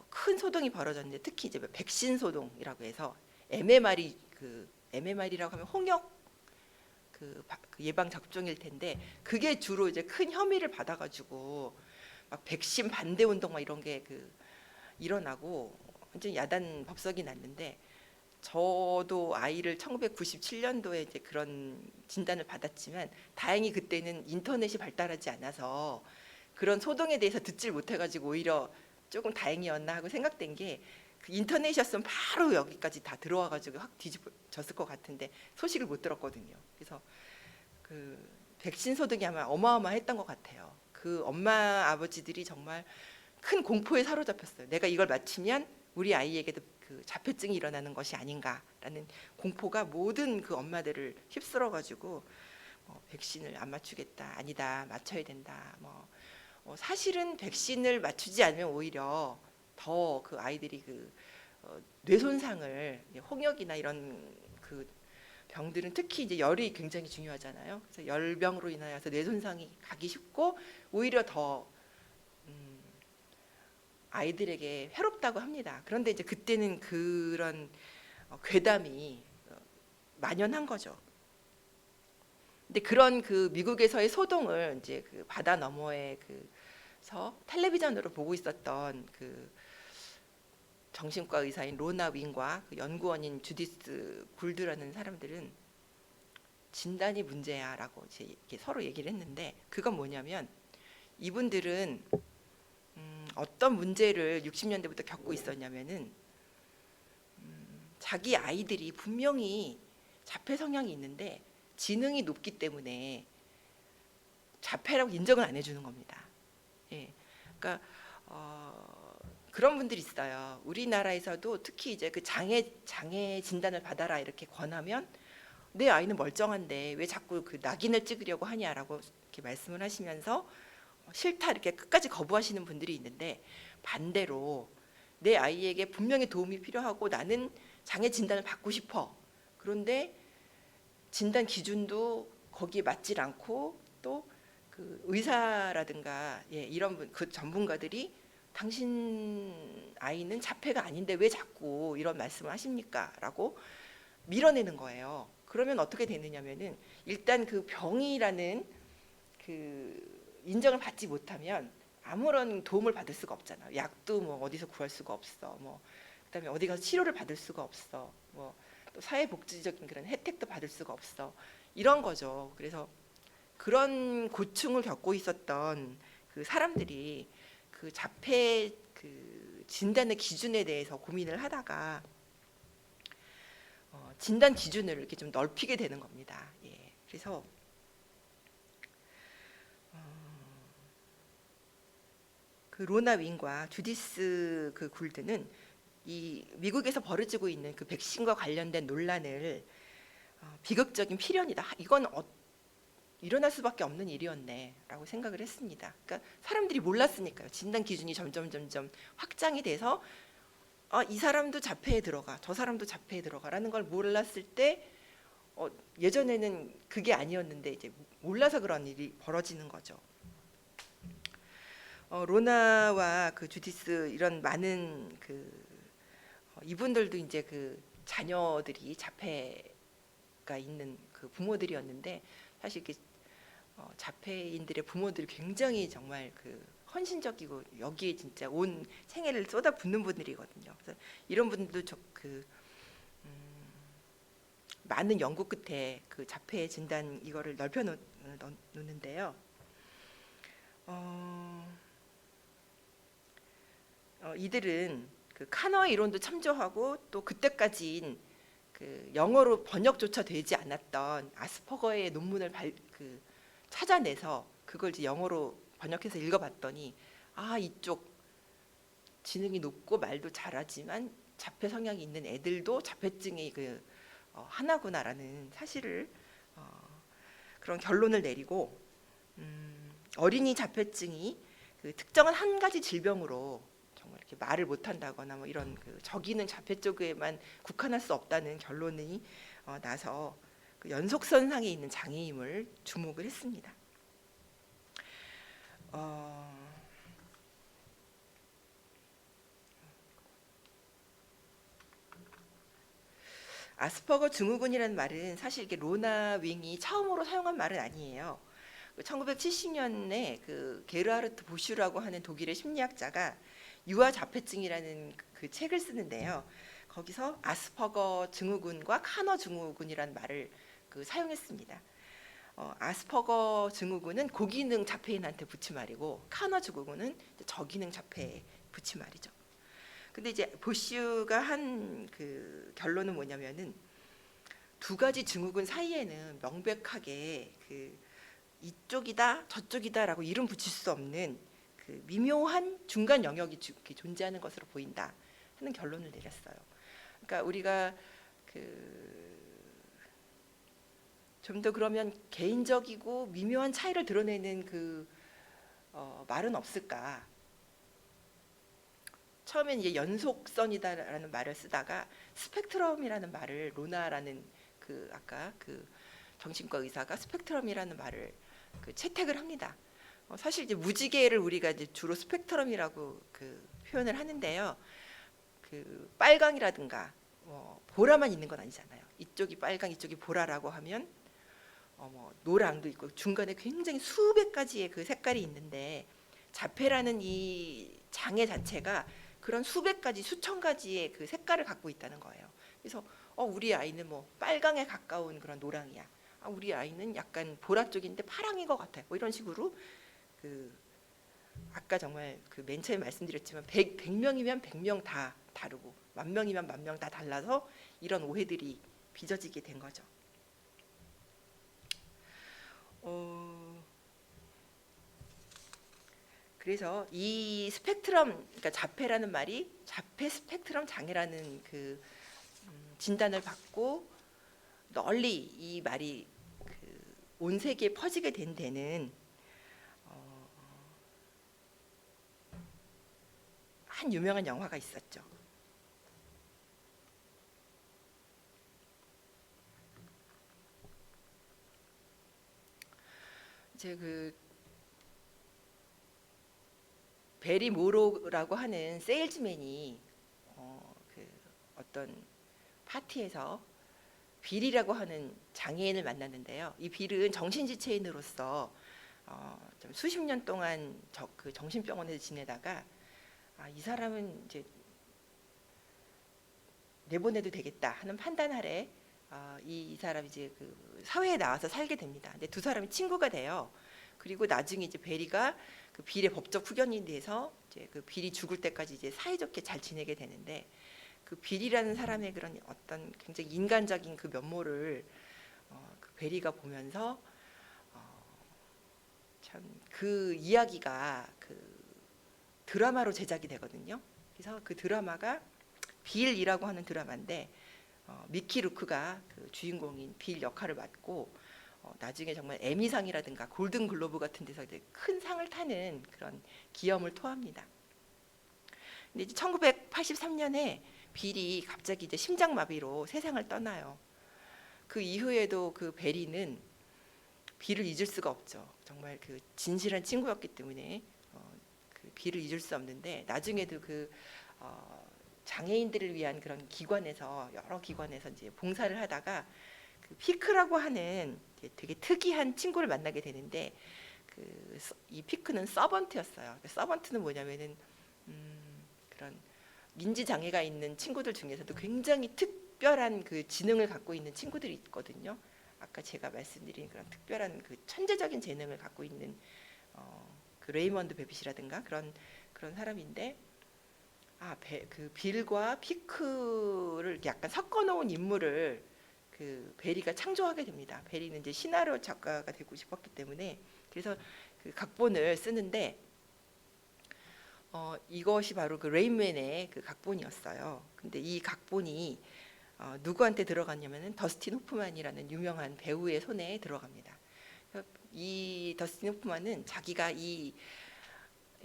큰 소동이 벌어졌는데, 특히 이제 백신 소동이라고 해서 MMR이라고 하면 홍역 그 예방 접종일 텐데, 그게 주로 이제 큰 혐의를 받아가지고 막 백신 반대 운동 막 이런 게 그 일어나고 완전 야단 법석이 났는데, 저도 아이를 1997년도에 이제 그런 진단을 받았지만 다행히 그때는 인터넷이 발달하지 않아서 그런 소동에 대해서 듣질 못해가지고 오히려 조금 다행이었나 하고 생각된 게, 그 인터넷이었으면 바로 여기까지 다 들어와가지고 확 뒤집어졌을 것 같은데 소식을 못 들었거든요. 그래서 그 백신 소득이 아마 어마어마했던 것 같아요. 그 엄마 아버지들이 정말 큰 공포에 사로잡혔어요. 내가 이걸 맞히면 우리 아이에게도 그 자폐증이 일어나는 것이 아닌가라는 공포가 모든 그 엄마들을 휩쓸어가지고 백신을 안 맞추겠다, 아니다, 맞춰야 된다. 사실은 백신을 맞추지 않으면 오히려 더 그 아이들이 그 뇌손상을, 홍역이나 이런 그 병들은 특히 이제 열이 굉장히 중요하잖아요. 그래서 열병으로 인하여서 뇌손상이 가기 쉽고 오히려 더 아이들에게 해롭다고 합니다. 그런데 이제 그때는 그런 괴담이 만연한 거죠. 근데 그런 그 미국에서의 소동을 이제 그 바다 너머에 그서 텔레비전으로 보고 있었던 그 정신과 의사인 로나 윙과 그 연구원인 주디스 굴드라는 사람들은 진단이 문제야라고 이제 이렇게 서로 얘기를 했는데, 그건 뭐냐면 이분들은 어떤 문제를 60년대부터 겪고 있었냐면은 자기 아이들이 분명히 자폐 성향이 있는데 지능이 높기 때문에 자폐라고 인정을 안 해주는 겁니다. 예, 그러니까 그런 분들이 있어요. 우리나라에서도 특히 이제 그 장애 진단을 받아라 이렇게 권하면 내 아이는 멀쩡한데 왜 자꾸 그 낙인을 찍으려고 하냐라고 이렇게 말씀을 하시면서 싫다 이렇게 끝까지 거부하시는 분들이 있는데, 반대로 내 아이에게 분명히 도움이 필요하고 나는 장애 진단을 받고 싶어. 그런데 진단 기준도 거기에 맞질 않고 또 그 의사라든가 이런 그 전문가들이 당신 아이는 자폐가 아닌데 왜 자꾸 이런 말씀을 하십니까? 라고 밀어내는 거예요. 그러면 어떻게 되느냐면은 일단 그 병이라는 그 인정을 받지 못하면 아무런 도움을 받을 수가 없잖아. 약도 뭐 어디서 구할 수가 없어. 뭐 그다음에 어디 가서 치료를 받을 수가 없어. 뭐 또 사회복지적인 그런 혜택도 받을 수가 없어. 이런 거죠. 그래서 그런 고충을 겪고 있었던 그 사람들이 그 자폐 그 진단의 기준에 대해서 고민을 하다가 진단 기준을 이렇게 좀 넓히게 되는 겁니다. 예. 그래서 그 로나 윙과 주디스 그 굴드는 이 미국에서 벌어지고 있는 그 백신과 관련된 논란을 비극적인 필연이다. 이건 일어날 수밖에 없는 일이었네라고 생각을 했습니다. 그러니까 사람들이 몰랐으니까요. 진단 기준이 점점 확장이 돼서 이 사람도 자폐에 들어가, 저 사람도 자폐에 들어가라는 걸 몰랐을 때 예전에는 그게 아니었는데 이제 몰라서 그런 일이 벌어지는 거죠. 로나와 그 주디스 이런 많은 그 이분들도 이제 그 자녀들이 자폐가 있는 그 부모들이었는데 사실 이렇게 자폐인들의 부모들이 굉장히 정말 그 헌신적이고 여기에 진짜 온 생애를 쏟아붓는 분들이거든요. 그래서 이런 분들도 많은 연구 끝에 그 자폐 진단 이거를 넓혀 놓는데요. 이들은 그 카너 이론도 참조하고 또 그때까지인 그 영어로 번역조차 되지 않았던 아스퍼거의 논문을 찾아내서 그걸 이제 영어로 번역해서 읽어봤더니 이쪽 지능이 높고 말도 잘하지만 자폐 성향이 있는 애들도 자폐증이 하나구나라는 사실을 그런 결론을 내리고 어린이 자폐증이 그 특정한 한 가지 질병으로 정말 이렇게 말을 못한다거나 뭐 이런 그 저기는 자폐 쪽에만 국한할 수 없다는 결론이 나서 그 연속선상에 있는 장애임을 주목을 했습니다. 아스퍼거 증후군이라는 말은 사실 이게 로나 윙이 처음으로 사용한 말은 아니에요. 1970년에 그 게르하르트 보슈라고 하는 독일의 심리학자가 유아 자폐증이라는 그 책을 쓰는데요. 거기서 아스퍼거 증후군과 카너 증후군이라는 말을 사용했습니다. 아스퍼거 증후군은 고기능 자폐인한테 붙인 말이고 카너 증후군은 저기능 자폐에 붙인 말이죠. 근데 이제 보슈가 한 그 결론은 뭐냐면은 두 가지 증후군 사이에는 명백하게 그 이쪽이다 저쪽이다라고 이름 붙일 수 없는 그 미묘한 중간 영역이 존재하는 것으로 보인다 하는 결론을 내렸어요. 그러니까 우리가 좀 더 그러면 개인적이고 미묘한 차이를 드러내는 그 말은 없을까? 처음엔 이제 연속선이다라는 말을 쓰다가 스펙트럼이라는 말을 로나라는 그 아까 그 정신과 의사가 스펙트럼이라는 말을 채택을 합니다. 사실 이제 무지개를 우리가 이제 주로 스펙트럼이라고 표현을 하는데요. 그 빨강이라든가 보라만 있는 건 아니잖아요. 이쪽이 빨강, 이쪽이 보라라고 하면 뭐 노랑도 있고 중간에 굉장히 수백 가지의 그 색깔이 있는데 자폐라는 이 장애 자체가 그런 수백 가지, 수천 가지의 그 색깔을 갖고 있다는 거예요. 그래서 우리 아이는 뭐 빨강에 가까운 그런 노랑이야. 우리 아이는 약간 보라 쪽인데 파랑인 것 같아요. 뭐 이런 식으로 아까 정말 맨 처음에 말씀드렸지만 100명이면 100명 다 다르고 10,000명이면 10,000명 다 달라서 이런 오해들이 빚어지게 된 거죠. 그래서 이 스펙트럼, 그러니까 자폐라는 말이 자폐 스펙트럼 장애라는 진단을 받고 널리 이 말이 온 세계에 퍼지게 된 데는 한 유명한 영화가 있었죠. 이제 베리 모로라고 하는 세일즈맨이 어떤 파티에서 빌이라고 하는 장애인을 만났는데요. 이 빌은 정신지체인으로서 좀 수십 년 동안 그 정신병원에서 지내다가 이 사람은 이제 내보내도 되겠다 하는 판단 아래 이 사람이 이제 그 사회에 나와서 살게 됩니다. 근데 두 사람이 친구가 돼요. 그리고 나중에 이제 베리가 그 빌의 법적 후견인이 돼서 이제 그 빌이 죽을 때까지 이제 사이좋게 잘 지내게 되는데, 그 빌이라는 사람의 그런 어떤 굉장히 인간적인 그 면모를 그 베리가 보면서 참 그 이야기가 그 드라마로 제작이 되거든요. 그래서 그 드라마가 빌이라고 하는 드라마인데 미키 루크가 그 주인공인 빌 역할을 맡고 나중에 정말 에미상이라든가 골든 글로브 같은 데서 이제 큰 상을 타는 그런 기염을 토합니다. 근데 이제 1983년에 빌이 갑자기 이제 심장마비로 세상을 떠나요. 그 이후에도 그 베리는 빌을 잊을 수가 없죠. 정말 그 진실한 친구였기 때문에 그 빌을 잊을 수 없는데, 나중에도 그 장애인들을 위한 그런 기관에서 여러 기관에서 이제 봉사를 하다가 그 피크라고 하는 되게 특이한 친구를 만나게 되는데, 이 피크는 서번트였어요. 서번트는 뭐냐면은 그런 인지 장애가 있는 친구들 중에서도 굉장히 특별한 그 지능을 갖고 있는 친구들이 있거든요. 아까 제가 말씀드린 그런 특별한 그 천재적인 재능을 갖고 있는 그 레이먼드 베빗이라든가 그런 사람인데, 그 빌과 피크를 약간 섞어놓은 인물을 그 베리가 창조하게 됩니다. 베리는 이제 시나리오 작가가 되고 싶었기 때문에, 그래서 그 각본을 쓰는데 이것이 바로 그 레인맨의 그 각본이었어요. 근데 이 각본이 누구한테 들어갔냐면은 더스틴 호프만이라는 유명한 배우의 손에 들어갑니다. 이 더스틴 호프만은 자기가 이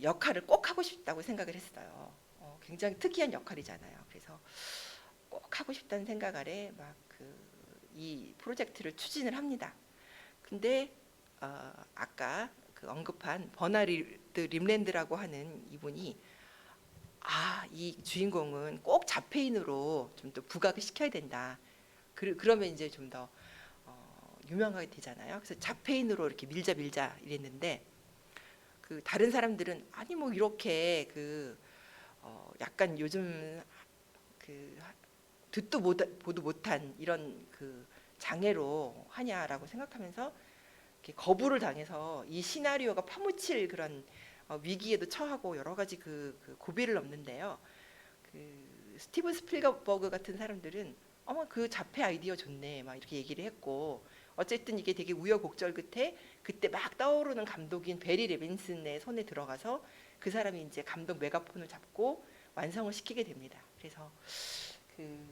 역할을 꼭 하고 싶다고 생각을 했어요. 굉장히 특이한 역할이잖아요. 그래서 꼭 하고 싶다는 생각 아래 막 이 프로젝트를 추진을 합니다. 근데 아까 그 언급한 버나드 림랜드라고 하는 이분이 이 주인공은 꼭 자폐인으로 좀 더 부각을 시켜야 된다. 그러면 이제 좀 더 유명하게 되잖아요. 그래서 자폐인으로 이렇게 밀자 이랬는데, 그 다른 사람들은 아니 뭐 이렇게 그 약간 요즘 그 듣도 보도 못한 이런 그 장애로 하냐라고 생각하면서 이렇게 거부를 당해서 이 시나리오가 파묻힐 그런 위기에도 처하고 여러 가지 그 고비를 넘는데요. 그 스티븐 스필버그 같은 사람들은 어머 그 자폐 아이디어 좋네 막 이렇게 얘기를 했고, 어쨌든 이게 되게 우여곡절 끝에 그때 막 떠오르는 감독인 베리 레빈슨의 손에 들어가서 그 사람이 이제 감독 메가폰을 잡고 완성을 시키게 됩니다. 그래서 그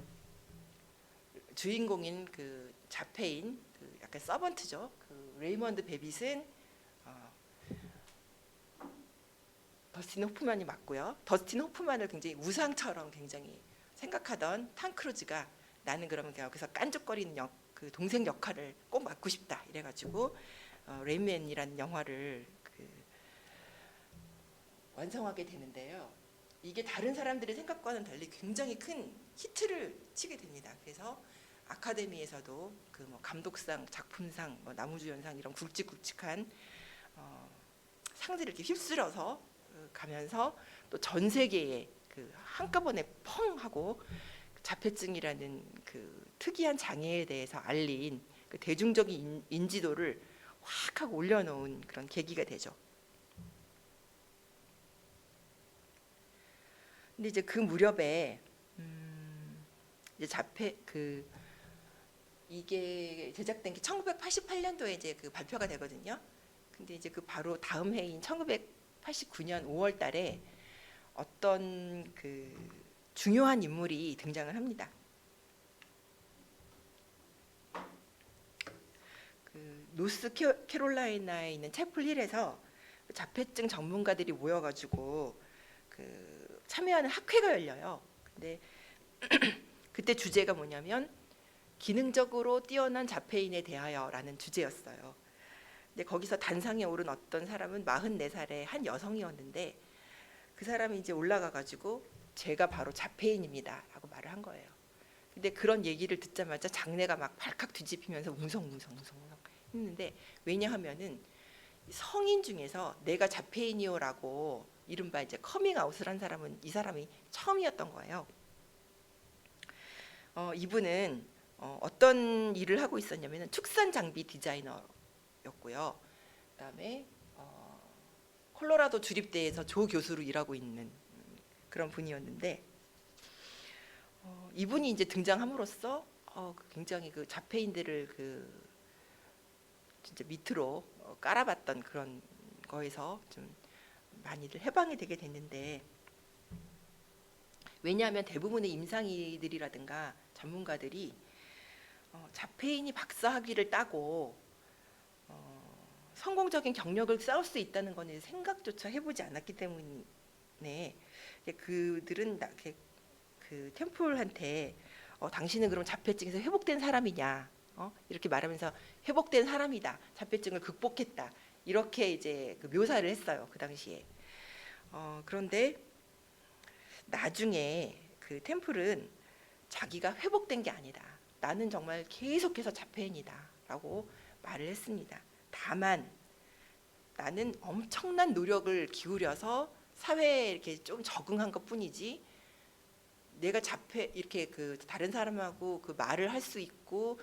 주인공인 그 자폐인 그 약간 서번트죠. 그 레이먼드 베빗은 더스틴 호프만이 맞고요. 더스틴 호프만을 굉장히 우상처럼 굉장히 생각하던 탐 크루즈가 나는 그러면 여기서 깐죽거리는 그 동생 역할을 꼭 맡고 싶다 이래가지고 레인맨이라는 영화를 완성하게 되는데요. 이게 다른 사람들의 생각과는 달리 굉장히 큰 히트를 치게 됩니다. 그래서 아카데미에서도 그 뭐 감독상, 작품상, 뭐 나무주연상 이런 굵직굵직한 상들을 이렇게 휩쓸어서 가면서 또 전 세계에 그 한꺼번에 펑 하고 자폐증이라는 그 특이한 장애에 대해서 알린 그 대중적인 인지도를 확 하고 올려놓은 그런 계기가 되죠. 근데 이제 그 무렵에 이제 자폐 이게 제작된 게 1988년도에 이제 그 발표가 되거든요. 근데 이제 그 바로 다음 해인 1989년 5월달에 어떤 그 중요한 인물이 등장을 합니다. 그 노스 캐롤라이나에 있는 채플힐에서 자폐증 전문가들이 모여가지고 그 참여하는 학회가 열려요. 근데 그때 주제가 뭐냐면 기능적으로 뛰어난 자폐인에 대하여라는 주제였어요. 근데 거기서 단상에 오른 어떤 사람은 44살의 한 여성이었는데, 그 사람이 이제 올라가가지고 제가 바로 자폐인입니다라고 말을 한 거예요. 근데 그런 얘기를 듣자마자 장내가 막 발칵 뒤집히면서 웅성웅성 했는데, 왜냐하면은 성인 중에서 내가 자폐인이요라고 이른바 이제 커밍아웃을 한 사람은 이 사람이 처음이었던 거예요. 이분은 어떤 일을 하고 있었냐면은 축산 장비 디자이너였고요. 그다음에 콜로라도 주립대에서 조 교수로 일하고 있는 그런 분이었는데 이분이 이제 등장함으로써 굉장히 그 자폐인들을 그 진짜 밑으로 깔아봤던 그런 거에서 좀 많이들 해방이 되게 됐는데, 왜냐하면 대부분의 임상의들이라든가 전문가들이 자폐인이 박사학위를 따고 성공적인 경력을 쌓을 수 있다는 거는 생각조차 해보지 않았기 때문에 그들은 그 템플한테 당신은 그럼 자폐증에서 회복된 사람이냐, 이렇게 말하면서 회복된 사람이다, 자폐증을 극복했다, 이렇게 이제 그 묘사를 했어요, 그 당시에. 그런데 나중에 그 템플은 자기가 회복된 게 아니다, 나는 정말 계속해서 자폐인이다라고 말을 했습니다. 다만 나는 엄청난 노력을 기울여서 사회에 이렇게 좀 적응한 것뿐이지, 내가 자폐 이렇게 그 다른 사람하고 그 말을 할 수 있고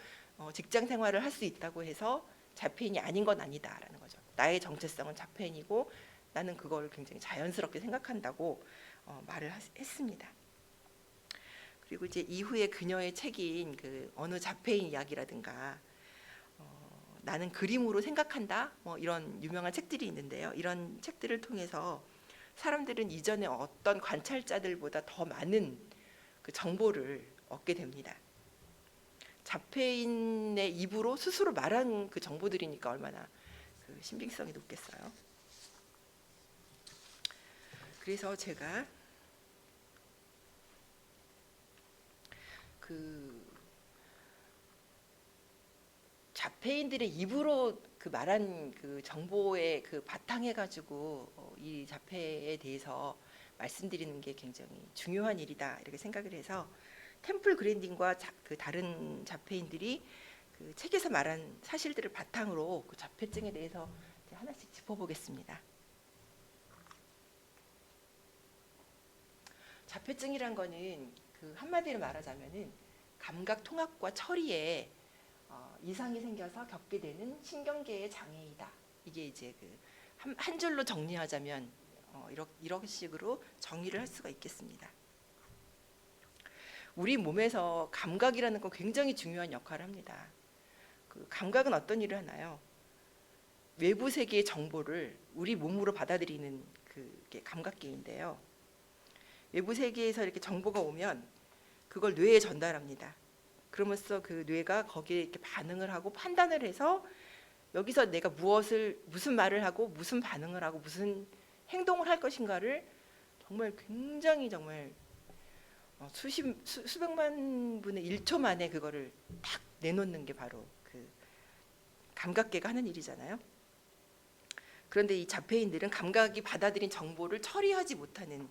직장 생활을 할 수 있다고 해서 자폐인이 아닌 건 아니다라는 거죠. 나의 정체성은 자폐인이고 나는 그걸 굉장히 자연스럽게 생각한다고 말을 했습니다. 그리고 이제 이후에 그녀의 책인 그 어느 자폐인 이야기라든가 나는 그림으로 생각한다, 뭐 이런 유명한 책들이 있는데요. 이런 책들을 통해서 사람들은 이전에 어떤 관찰자들보다 더 많은 그 정보를 얻게 됩니다. 자폐인의 입으로 스스로 말한 그 정보들이니까 얼마나 그 신빙성이 높겠어요. 그래서 제가 그 자폐인들의 입으로 그 말한 그 정보에 그 바탕해 가지고 이 자폐에 대해서 말씀드리는 게 굉장히 중요한 일이다, 이렇게 생각을 해서 템플 그랜딩과 그 다른 자폐인들이 그 책에서 말한 사실들을 바탕으로 그 자폐증에 대해서 하나씩 짚어보겠습니다. 자폐증이란 거는 그 한마디로 말하자면은 감각 통합과 처리에 이상이 생겨서 겪게 되는 신경계의 장애이다. 이게 이제 그 한 줄로 정리하자면 이런 식으로 정의를 할 수가 있겠습니다. 우리 몸에서 감각이라는 건 굉장히 중요한 역할을 합니다. 그 감각은 어떤 일을 하나요? 외부 세계의 정보를 우리 몸으로 받아들이는 그게 감각계인데요. 외부 세계에서 이렇게 정보가 오면 그걸 뇌에 전달합니다. 그러면서 그 뇌가 거기에 이렇게 반응을 하고 판단을 해서 여기서 내가 무슨 말을 하고 무슨 반응을 하고 무슨 행동을 할 것인가를 정말 굉장히 정말 수백만 분의 1초 만에 그거를 딱 내놓는 게 바로 그 감각계가 하는 일이잖아요. 그런데 이 자폐인들은 감각이 받아들인 정보를 처리하지 못하는,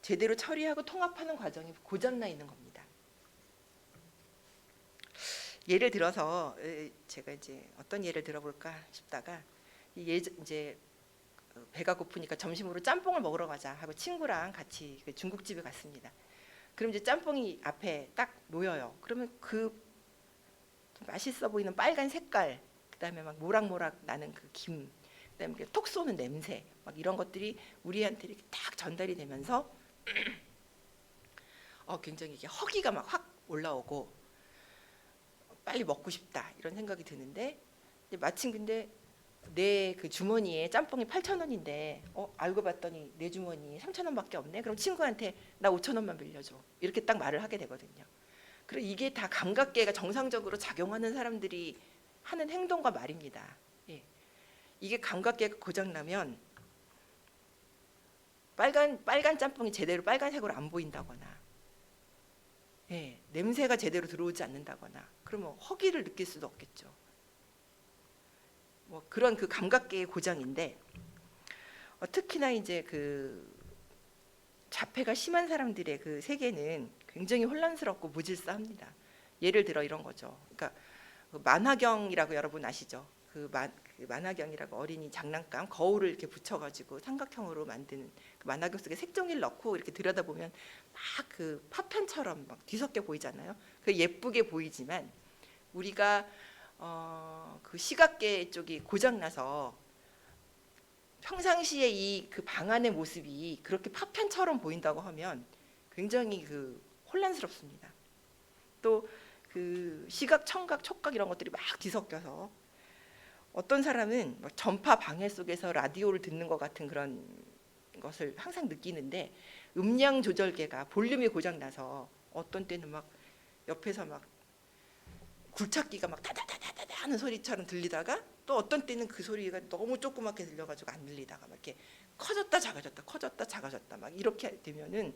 제대로 처리하고 통합하는 과정이 고장나 있는 겁니다. 예를 들어서 제가 이제 어떤 예를 들어볼까 싶다가 이제 배가 고프니까 점심으로 짬뽕을 먹으러 가자 하고 친구랑 같이 중국집에 갔습니다. 그럼 이제 짬뽕이 앞에 딱 놓여요. 그러면 그 맛있어 보이는 빨간 색깔, 그다음에 막 모락모락 나는 그 김, 그다음에 톡 쏘는 냄새, 막 이런 것들이 우리한테 이렇게 딱 전달이 되면서 굉장히 이게 허기가 막 확 올라오고 빨리 먹고 싶다, 이런 생각이 드는데, 마침 근데 내 그 주머니에 짬뽕이 8,000원인데 알고 봤더니 내 주머니에 3,000원밖에 없네. 그럼 친구한테 나 5,000원만 빌려줘, 이렇게 딱 말을 하게 되거든요. 그리고 이게 다 감각계가 정상적으로 작용하는 사람들이 하는 행동과 말입니다. 예. 이게 감각계가 고장나면 빨간 짬뽕이 제대로 빨간색으로 안 보인다거나, 예, 냄새가 제대로 들어오지 않는다거나, 그러면 허기를 느낄 수도 없겠죠. 뭐 그런 그 감각계의 고장인데, 특히나 이제 그 자폐가 심한 사람들의 그 세계는 굉장히 혼란스럽고 무질서합니다. 예를 들어 이런 거죠. 그러니까 그 만화경이라고 여러분 아시죠? 그 만화경이라고 어린이 장난감 거울을 이렇게 붙여가지고 삼각형으로 만드는 그 만화경 속에 색종이를 넣고 이렇게 들여다보면 막 그 파편처럼 막 뒤섞여 보이잖아요. 그 예쁘게 보이지만 우리가 그 시각계 쪽이 고장나서 평상시에 이 그 방 안의 모습이 그렇게 파편처럼 보인다고 하면 굉장히 그 혼란스럽습니다. 또 그 시각, 청각, 촉각 이런 것들이 막 뒤섞여서 어떤 사람은 막 전파 방해 속에서 라디오를 듣는 것 같은 그런 것을 항상 느끼는데 음량 조절계가 볼륨이 고장나서 어떤 때는 막 옆에서 막 굴착기가 막 다다다다다 하는 소리처럼 들리다가 또 어떤 때는 그 소리가 너무 조그맣게 들려가지고 안 들리다가 막 이렇게 커졌다 작아졌다 커졌다 작아졌다 막 이렇게 되면은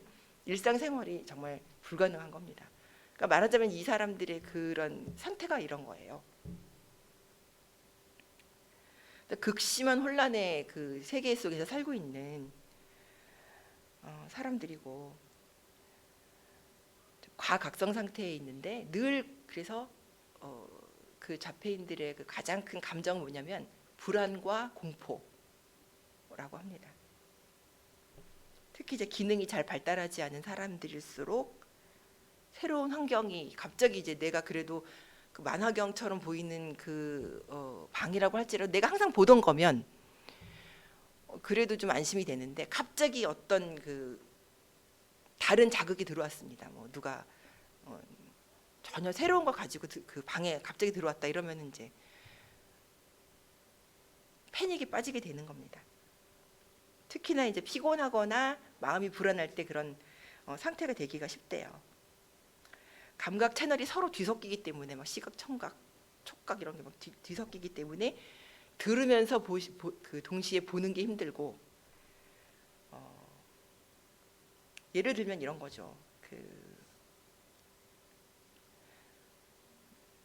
일상생활이 정말 불가능한 겁니다. 그러니까 말하자면 이 사람들의 그런 상태가 이런 거예요. 극심한 혼란의 그 세계 속에서 살고 있는 사람들이고 과각성 상태에 있는데 늘 그래서 그 자폐인들의 그 가장 큰 감정은 뭐냐면 불안과 공포라고 합니다. 특히 이제 기능이 잘 발달하지 않은 사람들일수록 새로운 환경이 갑자기 이제 내가 그래도 그 만화경처럼 보이는 그 방이라고 할지라도 내가 항상 보던 거면 그래도 좀 안심이 되는데 갑자기 어떤 그 다른 자극이 들어왔습니다. 뭐 누가 전혀 새로운 거 가지고 그 방에 갑자기 들어왔다 이러면 이제 패닉에 빠지게 되는 겁니다. 특히나 이제 피곤하거나 마음이 불안할 때 그런 상태가 되기가 쉽대요. 감각 채널이 서로 뒤섞이기 때문에 막 시각, 청각, 촉각 이런 게 막 뒤섞이기 때문에 들으면서 그 동시에 보는 게 힘들고 예를 들면 이런 거죠.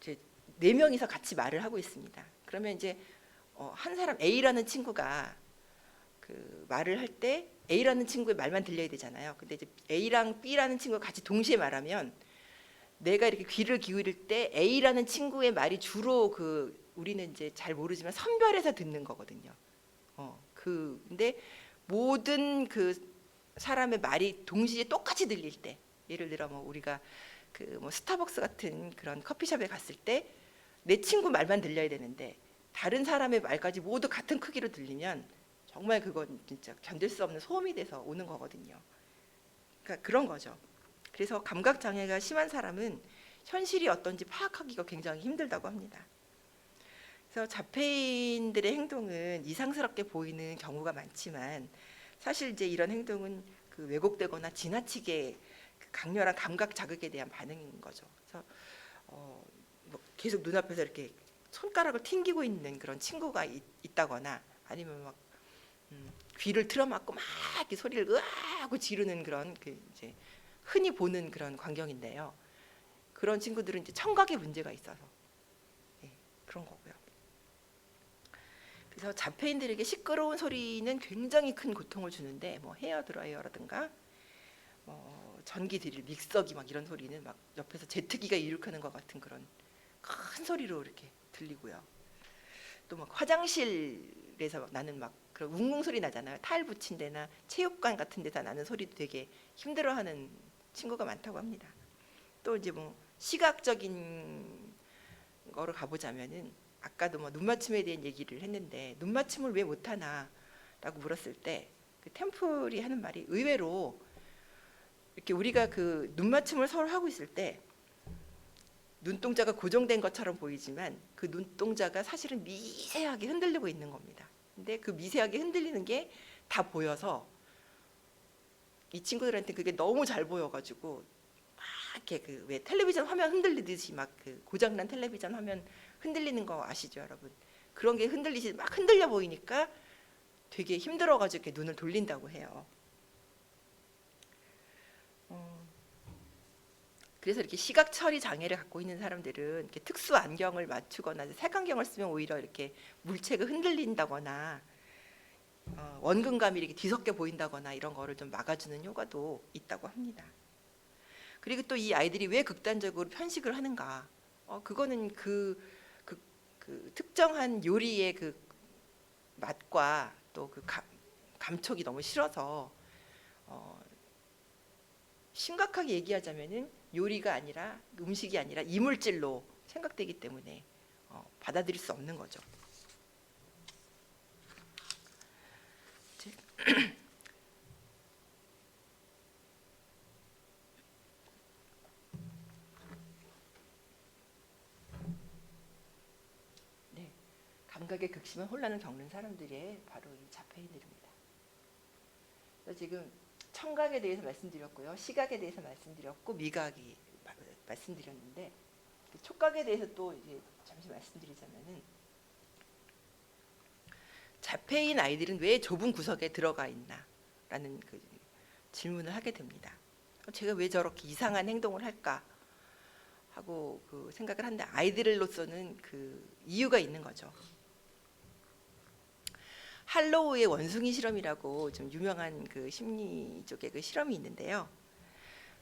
이제 4명이서 같이 말을 하고 있습니다. 그러면 이제 한 사람 A라는 친구가 그 말을 할 때 A라는 친구의 말만 들려야 되잖아요. 근데 이제 A랑 B라는 친구가 같이 동시에 말하면 내가 이렇게 귀를 기울일 때 A라는 친구의 말이 주로 그 우리는 이제 잘 모르지만 선별해서 듣는 거거든요. 근데 모든 그 사람의 말이 동시에 똑같이 들릴 때, 예를 들어 뭐 우리가 그 뭐 스타벅스 같은 그런 커피숍에 갔을 때 내 친구 말만 들려야 되는데 다른 사람의 말까지 모두 같은 크기로 들리면 정말 그건 진짜 견딜 수 없는 소음이 돼서 오는 거거든요. 그러니까 그런 거죠. 그래서 감각 장애가 심한 사람은 현실이 어떤지 파악하기가 굉장히 힘들다고 합니다. 그래서 자폐인들의 행동은 이상스럽게 보이는 경우가 많지만 사실 이제 이런 행동은 그 왜곡되거나 지나치게 그 강렬한 감각 자극에 대한 반응인 거죠. 그래서 뭐 계속 눈앞에서 이렇게 손가락을 튕기고 있는 그런 친구가 있다거나 아니면 막 귀를 틀어막고 막 이렇게 소리를 으아하고 지르는 그런 그 이제 흔히 보는 그런 광경인데요. 그런 친구들은 이제 청각에 문제가 있어서 그런 거고요. 그래서 자폐인들에게 시끄러운 소리는 굉장히 큰 고통을 주는데 뭐 헤어 드라이어라든가 전기 드릴, 믹서기 막 이런 소리는 막 옆에서 제트기가 이륙하는 것 같은 그런 큰 소리로 이렇게 들리고요. 또 막 화장실에서 나는 막 그런 웅웅 소리 나잖아요. 타일 붙인 데나 체육관 같은 데서 나는 소리도 되게 힘들어하는 친구가 많다고 합니다. 또 이제 뭐 시각적인 거를 가보자면은 아까도 뭐 눈맞춤에 대한 얘기를 했는데 눈맞춤을 왜 못하나라고 물었을 때 그 템플이 하는 말이 의외로 이렇게 우리가 그 눈맞춤을 서로 하고 있을 때 눈동자가 고정된 것처럼 보이지만 그 눈동자가 사실은 미세하게 흔들리고 있는 겁니다. 근데 그 미세하게 흔들리는 게 다 보여서 이 친구들한테 그게 너무 잘 보여가지고 막 이렇게 그 왜 텔레비전 화면 흔들리듯이 막 그 고장난 텔레비전 화면 흔들리는 거 아시죠, 여러분? 그런 게 흔들리지 막 흔들려 보이니까 되게 힘들어가지고 이렇게 눈을 돌린다고 해요. 그래서 이렇게 시각 처리 장애를 갖고 있는 사람들은 이렇게 특수 안경을 맞추거나 색안경을 쓰면 오히려 이렇게 물체가 흔들린다거나 원근감이 이렇게 뒤섞여 보인다거나 이런 거를 좀 막아주는 효과도 있다고 합니다. 그리고 또 이 아이들이 왜 극단적으로 편식을 하는가? 그거는 그 그 특정한 요리의 그 맛과 또 그 감촉이 너무 싫어서 심각하게 얘기하자면은 요리가 아니라 음식이 아니라 이물질로 생각되기 때문에 받아들일 수 없는 거죠. 네, 감각의 극심한 혼란을 겪는 사람들이 바로 이 자폐인들입니다. 그래서 지금 청각에 대해서 말씀드렸고요, 시각에 대해서 말씀드렸고, 미각이 말씀드렸는데, 촉각에 대해서 또 이제 잠시 말씀드리자면은, 자폐인 아이들은 왜 좁은 구석에 들어가 있나라는 그 질문을 하게 됩니다. 제가 왜 저렇게 이상한 행동을 할까 하고 그 생각을 하는데, 아이들로서는 그 이유가 있는 거죠. 할로우의 원숭이 실험이라고 좀 유명한 그 심리 쪽의 그 실험이 있는데요.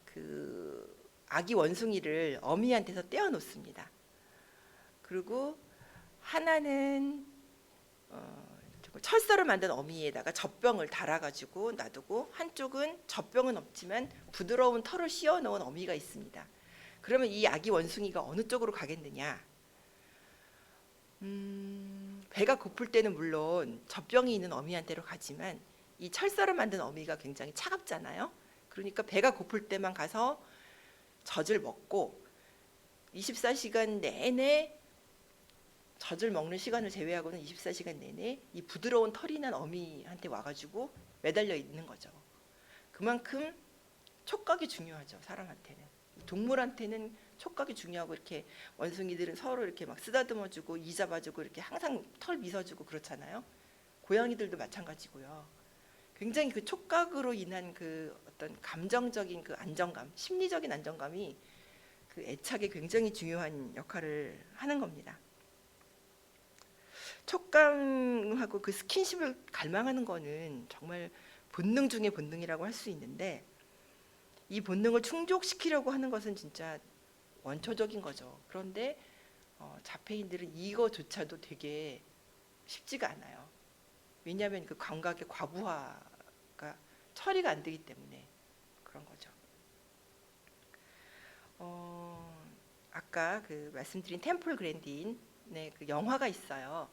그 아기 원숭이를 어미한테서 떼어 놓습니다. 그리고 하나는 철사로 만든 어미에다가 젖병을 달아가지고 놔두고, 한쪽은 젖병은 없지만 부드러운 털을 씌워 넣은 어미가 있습니다. 그러면 이 아기 원숭이가 어느 쪽으로 가겠느냐? 배가 고플 때는 물론 젖병이 있는 어미한테로 가지만, 이 철사로 만든 어미가 굉장히 차갑잖아요. 그러니까 배가 고플 때만 가서 젖을 먹고 24시간 내내, 젖을 먹는 시간을 제외하고는 24시간 내내 이 부드러운 털이 난 어미한테 와가지고 매달려 있는 거죠. 그만큼 촉각이 중요하죠, 사람한테는. 동물한테는 촉각이 중요하고, 이렇게 원숭이들은 서로 이렇게 막 쓰다듬어주고 이 잡아주고 이렇게 항상 털 미서주고 그렇잖아요. 고양이들도 마찬가지고요. 굉장히 그 촉각으로 인한 그 어떤 감정적인 그 안정감, 심리적인 안정감이 그 애착에 굉장히 중요한 역할을 하는 겁니다. 촉감하고 그 스킨십을 갈망하는 거는 정말 본능 중의 본능이라고 할 수 있는데, 이 본능을 충족시키려고 하는 것은 진짜 원초적인 거죠. 그런데 자폐인들은 이거조차도 되게 쉽지가 않아요. 왜냐하면 그 감각의 과부하가 처리가 안 되기 때문에 그런 거죠. 아까 그 말씀드린 템플 그랜딘의 그 영화가 있어요.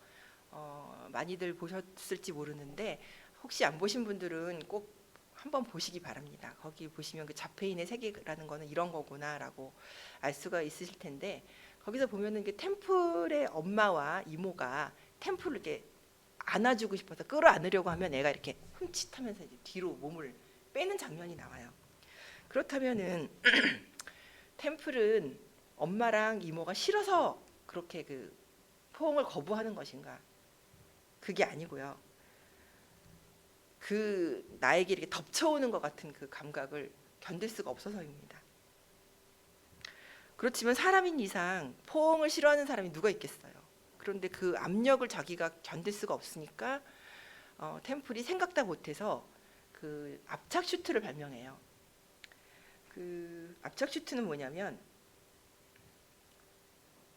많이들 보셨을지 모르는데, 혹시 안 보신 분들은 꼭 한번 보시기 바랍니다. 거기 보시면 그 자폐인의 세계라는 거는 이런 거구나라고 알 수가 있으실 텐데, 거기서 보면은 그 템플의 엄마와 이모가 템플을 이렇게 안아주고 싶어서 끌어안으려고 하면 애가 이렇게 흠칫하면서 이제 뒤로 몸을 빼는 장면이 나와요. 그렇다면은 템플은 엄마랑 이모가 싫어서 그렇게 그 포옹을 거부하는 것인가? 그게 아니고요. 그 나에게 이렇게 덮쳐오는 것 같은 그 감각을 견딜 수가 없어서입니다. 그렇지만 사람인 이상 포옹을 싫어하는 사람이 누가 있겠어요. 그런데 그 압력을 자기가 견딜 수가 없으니까 템플이 생각다 못해서 그 압착 슈트를 발명해요. 그 압착 슈트는 뭐냐면,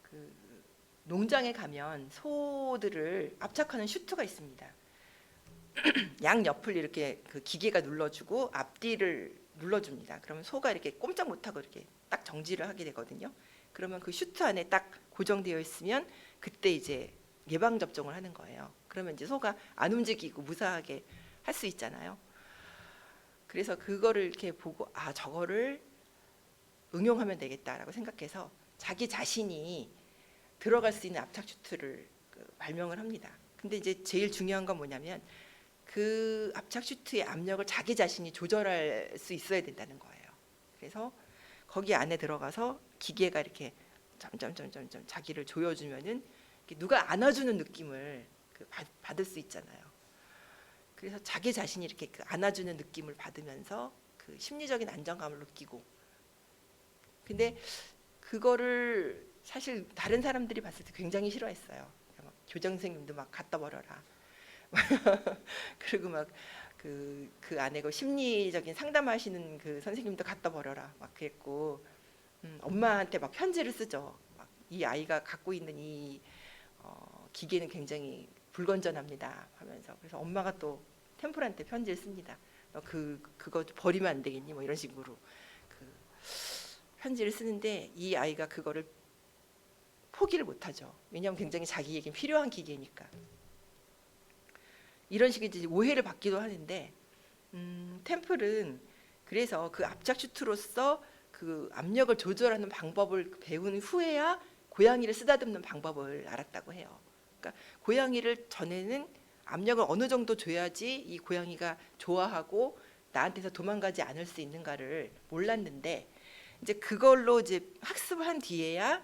그 농장에 가면 소들을 압착하는 슈트가 있습니다. 양 옆을 이렇게 그 기계가 눌러주고 앞뒤를 눌러줍니다. 그러면 소가 이렇게 꼼짝 못하고 이렇게 딱 정지를 하게 되거든요. 그러면 그 슈트 안에 딱 고정되어 있으면 그때 이제 예방 접종을 하는 거예요. 그러면 이제 소가 안 움직이고 무사하게 할 수 있잖아요. 그래서 그거를 이렇게 보고, 아, 저거를 응용하면 되겠다라고 생각해서 자기 자신이 들어갈 수 있는 압착 슈트를 발명을 합니다. 근데 이제 제일 중요한 건 뭐냐면, 그 압착 슈트의 압력을 자기 자신이 조절할 수 있어야 된다는 거예요. 그래서 거기 안에 들어가서 기계가 이렇게 점점점점점 자기를 조여주면은 누가 안아주는 느낌을 받을 수 있잖아요. 그래서 자기 자신이 이렇게 그 안아주는 느낌을 받으면서 그 심리적인 안정감을 느끼고. 근데 그거를 사실 다른 사람들이 봤을 때 굉장히 싫어했어요. 막 교장 선생님도 막 갖다 버려라. 그리고 막 그 안에 그 심리적인 상담하시는 그 선생님도 갖다 버려라 막 그랬고, 엄마한테 막 편지를 쓰죠. 막 이 아이가 갖고 있는 이 기계는 굉장히 불건전합니다 하면서, 그래서 엄마가 또 템플한테 편지를 씁니다. 너 그거 버리면 안 되겠니? 뭐 이런 식으로 그 편지를 쓰는데 이 아이가 그거를 포기를 못하죠. 왜냐하면 굉장히 자기에게 필요한 기계니까. 이런 식의 이제 오해를 받기도 하는데 템플은 그래서 그 압착슈트로서 그 압력을 조절하는 방법을 배운 후에야 고양이를 쓰다듬는 방법을 알았다고 해요. 그러니까 고양이를 전에는 압력을 어느 정도 줘야지 이 고양이가 좋아하고 나한테서 도망가지 않을 수 있는가를 몰랐는데, 이제 그걸로 이제 학습을 한 뒤에야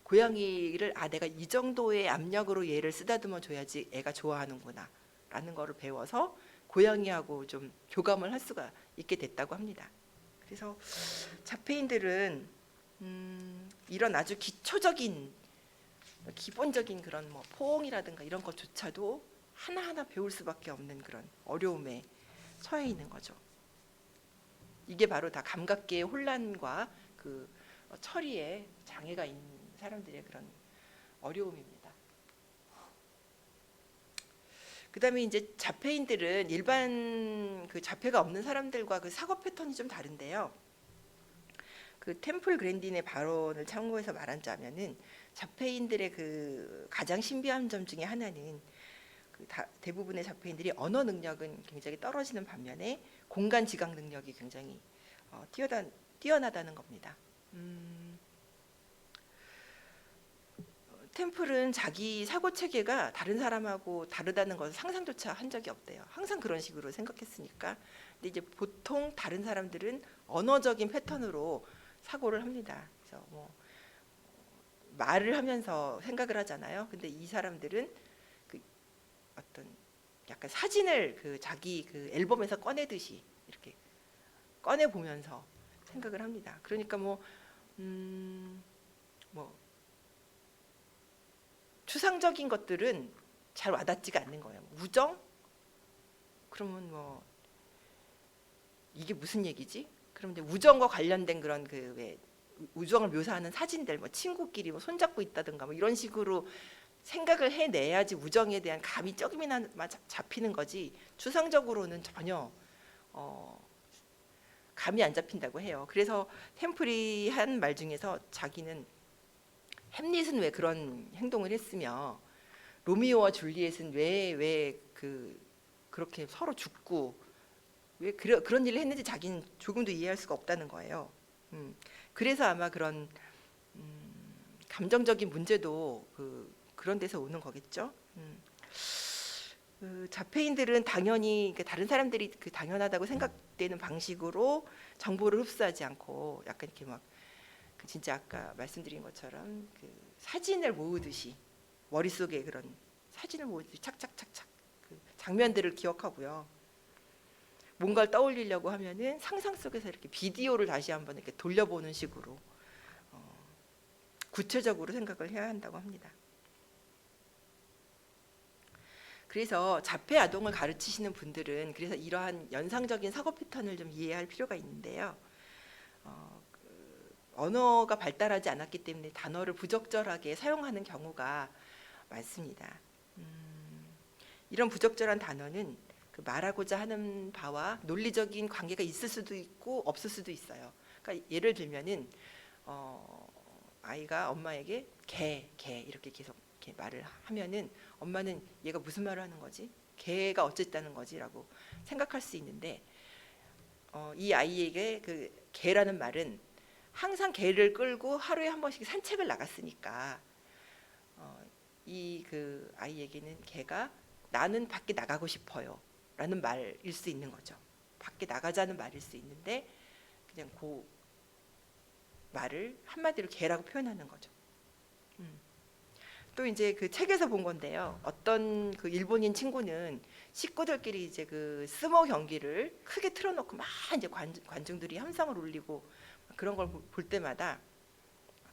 고양이를 내가 이 정도의 압력으로 얘를 쓰다듬어 줘야지 애가 좋아하는구나 라는 거를 배워서 고양이하고 좀 교감을 할 수가 있게 됐다고 합니다. 그래서 자폐인들은 이런 아주 기본적인 그런 뭐 포옹이라든가 이런 것조차도 하나하나 배울 수밖에 없는 그런 어려움에 처해 있는 거죠. 이게 바로 다 감각계의 혼란과 그 처리에 장애가 있는 사람들의 그런 어려움입니다. 그다음에 이제 자폐인들은 일반 그 자폐가 없는 사람들과 그 사고 패턴이 좀 다른데요. 그 템플 그랜딘의 발언을 참고해서 말하자면은 자폐인들의 그 가장 신비한 점 중에 하나는 그 대부분의 자폐인들이 언어 능력은 굉장히 떨어지는 반면에 공간 지각 능력이 굉장히 뛰어나다는 겁니다. 템플은 자기 사고 체계가 다른 사람하고 다르다는 것을 상상조차 한 적이 없대요. 항상 그런 식으로 생각했으니까. 근데 이제 보통 다른 사람들은 언어적인 패턴으로 사고를 합니다. 그래서 뭐 말을 하면서 생각을 하잖아요. 근데 이 사람들은 그 어떤 약간 사진을 그 자기 그 앨범에서 꺼내듯이 이렇게 꺼내 보면서 생각을 합니다. 그러니까 뭐 추상적인 것들은 잘 와닿지가 않는 거예요. 우정? 그러면 뭐 이게 무슨 얘기지? 그럼 이제 우정과 관련된 그런 그 왜 우정을 묘사하는 사진들, 뭐 친구끼리 뭐 손잡고 있다든가 뭐 이런 식으로 생각을 해내야지 우정에 대한 감이 조금이나마 잡히는 거지, 추상적으로는 전혀 감이 안 잡힌다고 해요. 그래서 템플이 한 말 중에서 자기는 햄릿은 왜 그런 행동을 했으며 로미오와 줄리엣은 왜 그렇게 서로 죽고 왜 그런 일을 했는지 자기는 조금도 이해할 수가 없다는 거예요. 그래서 아마 그런 감정적인 문제도 그런 데서 오는 거겠죠. 그 자폐인들은 당연히 다른 사람들이 그 당연하다고 생각되는 방식으로 정보를 흡수하지 않고 약간 이렇게 막 진짜 아까 말씀드린 것처럼 그 사진을 모으듯이 머릿속에 그런 사진을 모으듯이 착착착착 그 장면들을 기억하고요. 뭔가를 떠올리려고 하면은 상상 속에서 이렇게 비디오를 다시 한번 이렇게 돌려보는 식으로 구체적으로 생각을 해야 한다고 합니다. 그래서 자폐 아동을 가르치시는 분들은 그래서 이러한 연상적인 사고 패턴을 좀 이해할 필요가 있는데요. 언어가 발달하지 않았기 때문에 단어를 부적절하게 사용하는 경우가 많습니다. 이런 부적절한 단어는 그 말하고자 하는 바와 논리적인 관계가 있을 수도 있고 없을 수도 있어요. 그러니까 예를 들면은 아이가 엄마에게 개 이렇게 계속 이렇게 말을 하면은 엄마는 얘가 무슨 말을 하는 거지? 개가 어쨌다는 거지라고 생각할 수 있는데 이 아이에게 그 개라는 말은 항상 개를 끌고 하루에 한 번씩 산책을 나갔으니까 이 그 아이에게는 개가 나는 밖에 나가고 싶어요 라는 말일 수 있는 거죠. 밖에 나가자는 말일 수 있는데 그냥 그 말을 한마디로 개라고 표현하는 거죠. 또 이제 그 책에서 본 건데요. 어떤 그 일본인 친구는 식구들끼리 이제 그 스모 경기를 크게 틀어놓고 막 이제 관중들이 함성을 울리고 그런 걸 볼 때마다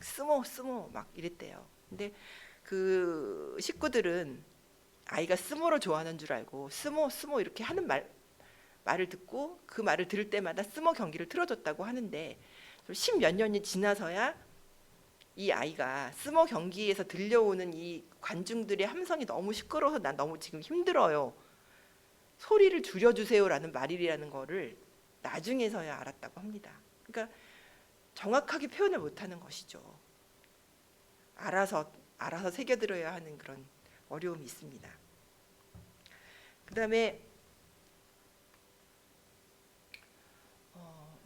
스모 막 이랬대요. 근데 그 식구들은 아이가 스모를 좋아하는 줄 알고 스모 이렇게 하는 말을 듣고 그 말을 들을 때마다 스모 경기를 틀어줬다고 하는데 십몇 년이 지나서야 이 아이가 스모 경기에서 들려오는 이 관중들의 함성이 너무 시끄러워서 난 너무 지금 힘들어요. 소리를 줄여주세요라는 말이라는 거를 나중에서야 알았다고 합니다. 그러니까 정확하게 표현을 못하는 것이죠. 알아서 새겨들어야 하는 그런 어려움이 있습니다. 그다음에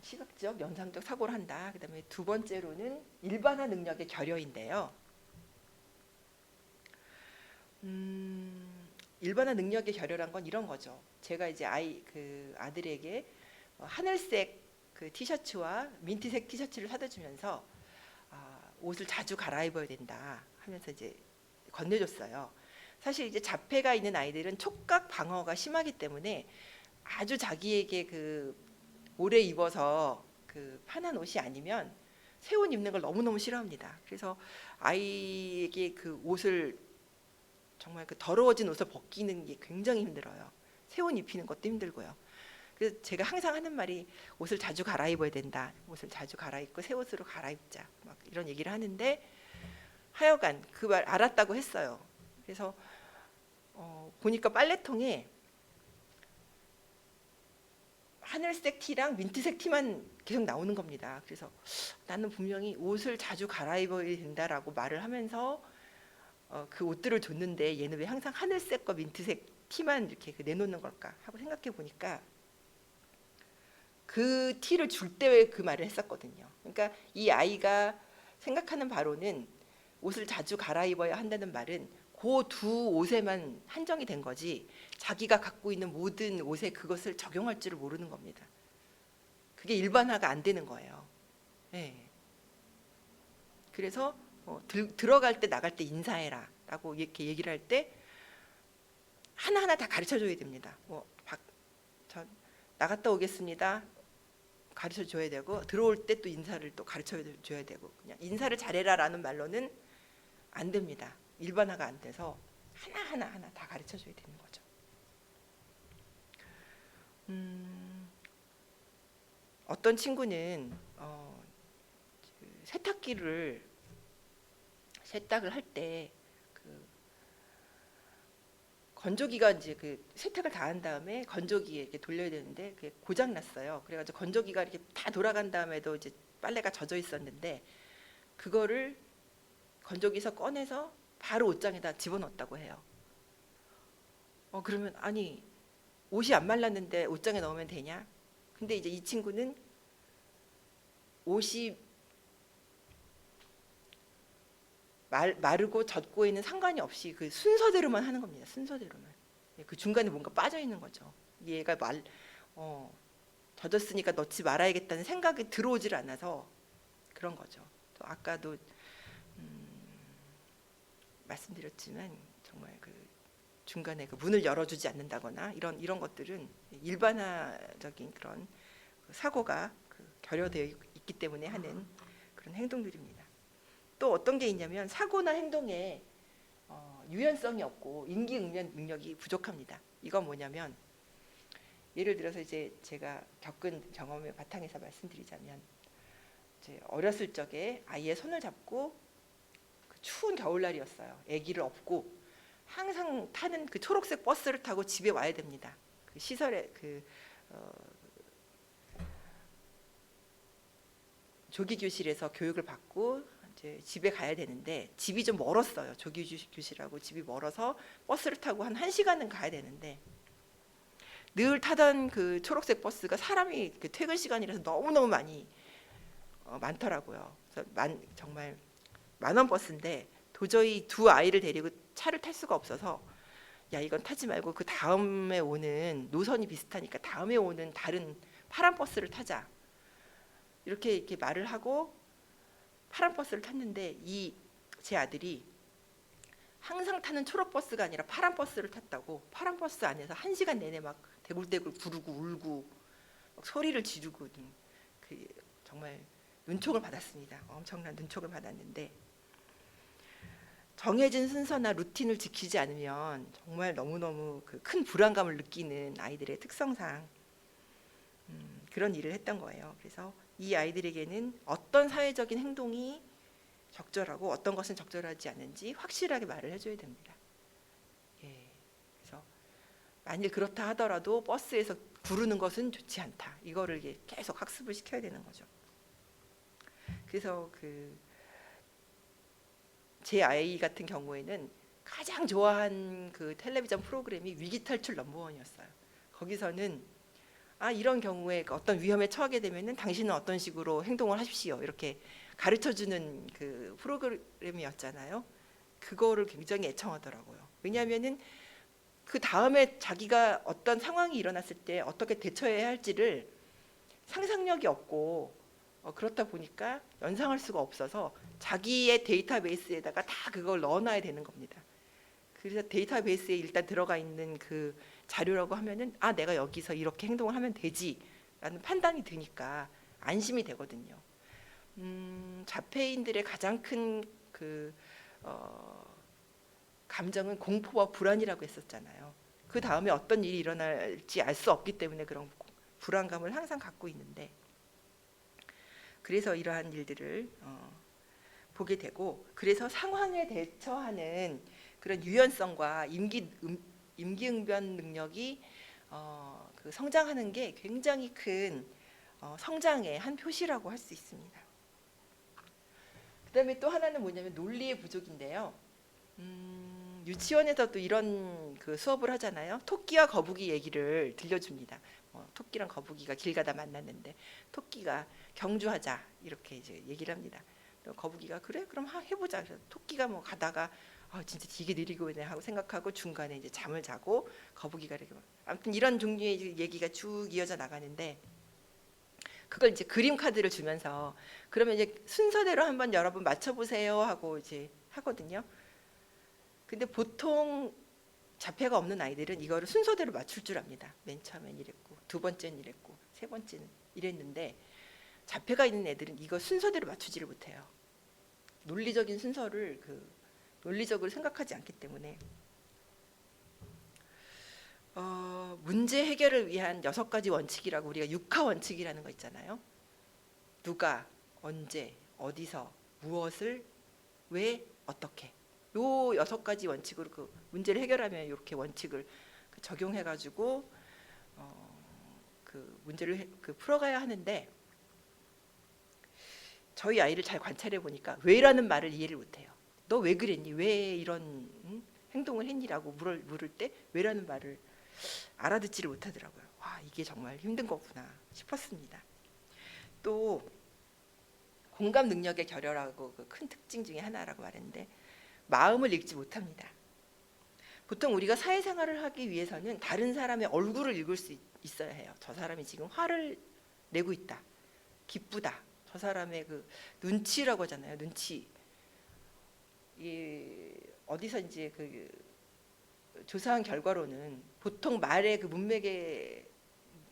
시각적, 연상적 사고를 한다. 그다음에 두 번째로는 일반화 능력의 결여인데요. 일반화 능력의 결여란 건 이런 거죠. 제가 이제 아들에게 하늘색 그 티셔츠와 민트색 티셔츠를 사다 주면서 옷을 자주 갈아입어야 된다 하면서 이제 건네줬어요. 사실 이제 자폐가 있는 아이들은 촉각 방어가 심하기 때문에 아주 자기에게 그 오래 입어서 그 편한 옷이 아니면 새 옷 입는 걸 너무너무 싫어합니다. 그래서 아이에게 그 옷을 정말 그 더러워진 옷을 벗기는 게 굉장히 힘들어요. 새 옷 입히는 것도 힘들고요. 그래서 제가 항상 하는 말이 옷을 자주 갈아입어야 된다. 옷을 자주 갈아입고 새 옷으로 갈아입자. 막 이런 얘기를 하는데 하여간 그 말 알았다고 했어요. 그래서 보니까 빨래통에 하늘색 티랑 민트색 티만 계속 나오는 겁니다. 그래서 나는 분명히 옷을 자주 갈아입어야 된다라고 말을 하면서 그 옷들을 줬는데 얘는 왜 항상 하늘색과 민트색 티만 이렇게 내놓는 걸까 하고 생각해 보니까 그 티를 줄 때 그 말을 했었거든요. 그러니까 이 아이가 생각하는 바로는 옷을 자주 갈아입어야 한다는 말은 그 두 옷에만 한정이 된 거지 자기가 갖고 있는 모든 옷에 그것을 적용할 줄을 모르는 겁니다. 그게 일반화가 안 되는 거예요. 네. 그래서 들어갈 때 나갈 때 인사해라 라고 이렇게 얘기를 할 때 하나하나 다 가르쳐 줘야 됩니다. 저 나갔다 오겠습니다. 가르쳐 줘야 되고 들어올 때 또 인사를 또 가르쳐 줘야 되고 그냥 인사를 잘해라라는 말로는 안 됩니다. 일반화가 안 돼서 하나 다 가르쳐 줘야 되는 거죠. 어떤 친구는 세탁기를 세탁을 할 때 그 건조기가 이제 그 세탁을 다 한 다음에 건조기에 이렇게 돌려야 되는데 그게 고장 났어요. 그래가지고 건조기가 이렇게 다 돌아간 다음에도 이제 빨래가 젖어 있었는데 그거를 건조기에서 꺼내서 바로 옷장에다 집어넣었다고 해요. 그러면 아니 옷이 안 말랐는데 옷장에 넣으면 되냐? 근데 이제 이 친구는 옷이 마르고 젖고에는 상관이 없이 그 순서대로만 하는 겁니다. 순서대로만. 그 중간에 뭔가 빠져 있는 거죠. 얘가 젖었으니까 넣지 말아야겠다는 생각이 들어오질 않아서 그런 거죠. 또 아까도 말씀드렸지만 정말 그 중간에 그 문을 열어주지 않는다거나 이런 것들은 일반화적인 그런 사고가 결여되어 있기 때문에 하는 그런 행동들입니다. 또 어떤 게 있냐면 사고나 행동에 유연성이 없고 임기응변 능력이 부족합니다. 이건 뭐냐면 예를 들어서 이제 제가 겪은 경험의 바탕에서 말씀드리자면 이제 어렸을 적에 아이의 손을 잡고 그 추운 겨울날이었어요. 아기를 업고 항상 타는 그 초록색 버스를 타고 집에 와야 됩니다. 그 시설에 조기 교실에서 교육을 받고 이제 집에 가야 되는데 집이 좀 멀었어요. 조기 교실하고 집이 멀어서 버스를 타고 한 1시간은 가야 되는데 늘 타던 그 초록색 버스가 사람이 그 퇴근 시간이라서 너무너무 많더라고요. 그래서 정말 만원 버스인데 도저히 두 아이를 데리고 차를 탈 수가 없어서 야 이건 타지 말고 그 다음에 오는 노선이 비슷하니까 다음에 오는 다른 파란 버스를 타자 이렇게 말을 하고 파란 버스를 탔는데 제 아들이 항상 타는 초록 버스가 아니라 파란 버스를 탔다고 파란 버스 안에서 1시간 내내 막 대굴대굴 구르고 울고 막 소리를 지르고 정말 눈촉을 받았습니다. 엄청난 눈촉을 받았는데 정해진 순서나 루틴을 지키지 않으면 정말 너무너무 큰 불안감을 느끼는 아이들의 특성상 그런 일을 했던 거예요. 그래서 이 아이들에게는 어떤 사회적인 행동이 적절하고 어떤 것은 적절하지 않은지 확실하게 말을 해줘야 됩니다. 예, 그래서 만일 그렇다 하더라도 버스에서 부르는 것은 좋지 않다. 이거를 계속 학습을 시켜야 되는 거죠. 그래서 제 아이 같은 경우에는 가장 좋아한 그 텔레비전 프로그램이 위기탈출 넘버원이었어요. 거기서는 이런 경우에 어떤 위험에 처하게 되면은 당신은 어떤 식으로 행동을 하십시오. 이렇게 가르쳐주는 그 프로그램이었잖아요. 그거를 굉장히 애청하더라고요. 왜냐하면은 그 다음에 자기가 어떤 상황이 일어났을 때 어떻게 대처해야 할지를 상상력이 없고 그렇다 보니까 연상할 수가 없어서 자기의 데이터베이스에다가 다 그걸 넣어놔야 되는 겁니다. 그래서 데이터베이스에 일단 들어가 있는 그 자료라고 하면은 내가 여기서 이렇게 행동을 하면 되지라는 판단이 드니까 안심이 되거든요. 자폐인들의 가장 큰 감정은 공포와 불안이라고 했었잖아요. 그 다음에 어떤 일이 일어날지 알 수 없기 때문에 그런 불안감을 항상 갖고 있는데, 그래서 이러한 일들을 보게 되고, 그래서 상황에 대처하는 그런 유연성과 임기응변 능력이 성장하는 게 굉장히 큰 성장의 한 표시라고 할 수 있습니다. 그다음에 또 하나는 뭐냐면 논리의 부족인데요. 유치원에서도 이런 수업을 하잖아요. 토끼와 거북이 얘기를 들려줍니다. 토끼랑 거북이가 길 가다 만났는데 토끼가 경주하자 이렇게 이제 얘기를 합니다. 거북이가 그래 그럼 해보자. 그래서 토끼가 가다가 진짜 되게 느리고 있네 하고 생각하고 중간에 이제 잠을 자고 거북이가 이렇게 아무튼 이런 종류의 얘기가 쭉 이어져 나가는데, 그걸 이제 그림 카드를 주면서 그러면 이제 순서대로 한번 여러분 맞춰보세요 하고 이제 하거든요. 근데 보통 자폐가 없는 아이들은 이거를 순서대로 맞출 줄 압니다. 맨 처음엔 이랬고 두 번째는 이랬고 세 번째는 이랬는데, 자폐가 있는 애들은 이거 순서대로 맞추지를 못해요. 논리적인 순서를 논리적으로 생각하지 않기 때문에 문제 해결을 위한 6가지 원칙이라고 우리가 육하 원칙이라는 거 있잖아요. 누가, 언제, 어디서, 무엇을, 왜, 어떻게. 요 6가지 원칙으로 문제를 해결하면 이렇게 원칙을 적용해가지고 문제를 풀어가야 하는데, 저희 아이를 잘 관찰해 보니까 왜라는 말을 이해를 못해요. 너 왜 그랬니? 왜 이런 행동을 했니라고 물을 때 왜라는 말을 알아듣지를 못하더라고요. 와, 이게 정말 힘든 거구나 싶었습니다. 또 공감 능력의 결여라고 큰 특징 중에 하나라고 말했는데, 마음을 읽지 못합니다. 보통 우리가 사회생활을 하기 위해서는 다른 사람의 얼굴을 읽을 수 있어야 해요. 저 사람이 지금 화를 내고 있다, 기쁘다, 저 사람의 눈치라고 하잖아요. 눈치. 어디서 이제 조사한 결과로는 보통 말의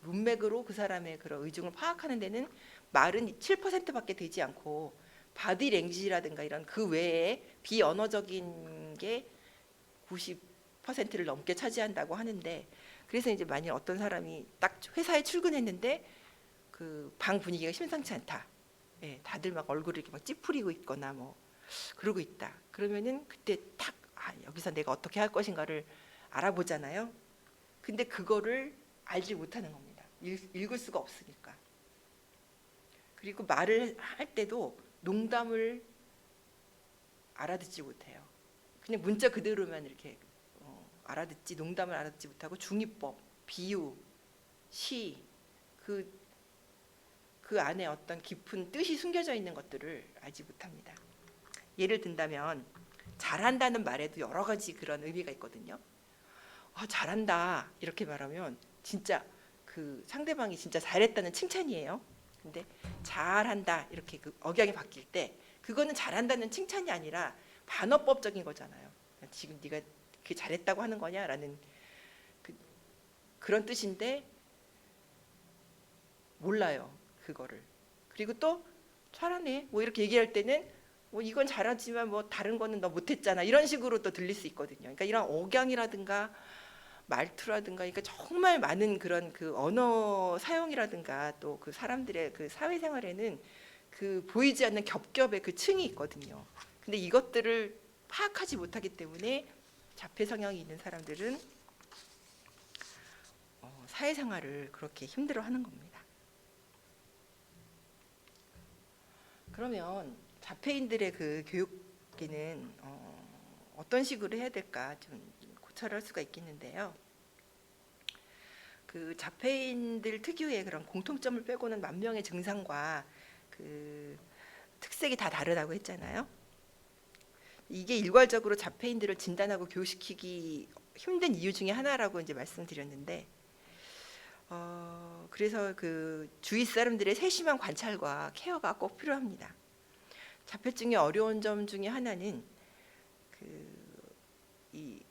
문맥으로 그 사람의 그런 의중을 파악하는 데는 말은 7%밖에 되지 않고 바디랭귀지라든가 이런 그 외에 비언어적인 게 90%를 넘게 차지한다고 하는데, 그래서 이제 만약 어떤 사람이 딱 회사에 출근했는데 방 분위기가 심상치 않다. 다들 막 얼굴을 이렇게 막 찌푸리고 있거나 그러고 있다. 그러면은 그때 딱 여기서 내가 어떻게 할 것인가를 알아보잖아요. 근데 그거를 알지 못하는 겁니다. 읽을 수가 없으니까. 그리고 말을 할 때도 농담을 알아듣지 못해요. 그냥 문자 그대로만 이렇게 알아듣지, 농담을 알아듣지 못하고 중의법, 비유, 시, 그 안에 어떤 깊은 뜻이 숨겨져 있는 것들을 알지 못합니다. 예를 든다면 잘한다는 말에도 여러 가지 그런 의미가 있거든요. 잘한다 이렇게 말하면 진짜 상대방이 진짜 잘했다는 칭찬이에요. 근데 잘한다 이렇게 억양이 바뀔 때 그거는 잘한다는 칭찬이 아니라 반어법적인 거잖아요. 지금 네가 그게 잘했다고 하는 거냐라는 그런 뜻인데 몰라요 그거를. 그리고 또 잘하네 이렇게 얘기할 때는 이건 잘하지만 다른 거는 너 못했잖아 이런 식으로 또 들릴 수 있거든요. 그러니까 이런 억양이라든가 말투라든가, 그러니까 정말 많은 그런 언어 사용이라든가 또 사람들의 사회생활에는 그 보이지 않는 겹겹의 그 층이 있거든요. 근데 이것들을 파악하지 못하기 때문에 자폐 성향이 있는 사람들은 사회생활을 그렇게 힘들어하는 겁니다. 그러면 자폐인들의 그 교육에는 어떤 식으로 해야 될까 좀 고찰할 수가 있겠는데요. 그 자폐인들 특유의 그런 공통점을 빼고는 만명의 증상과 그 특색이 다 다르다고 했잖아요. 이게 일괄적으로 자폐인들을 진단하고 교육시키기 힘든 이유 중에 하나라고 이제 말씀드렸는데, 그래서 그 주위 사람들의 세심한 관찰과 케어가 꼭 필요합니다. 자폐증의 어려운 점 중에 하나는 이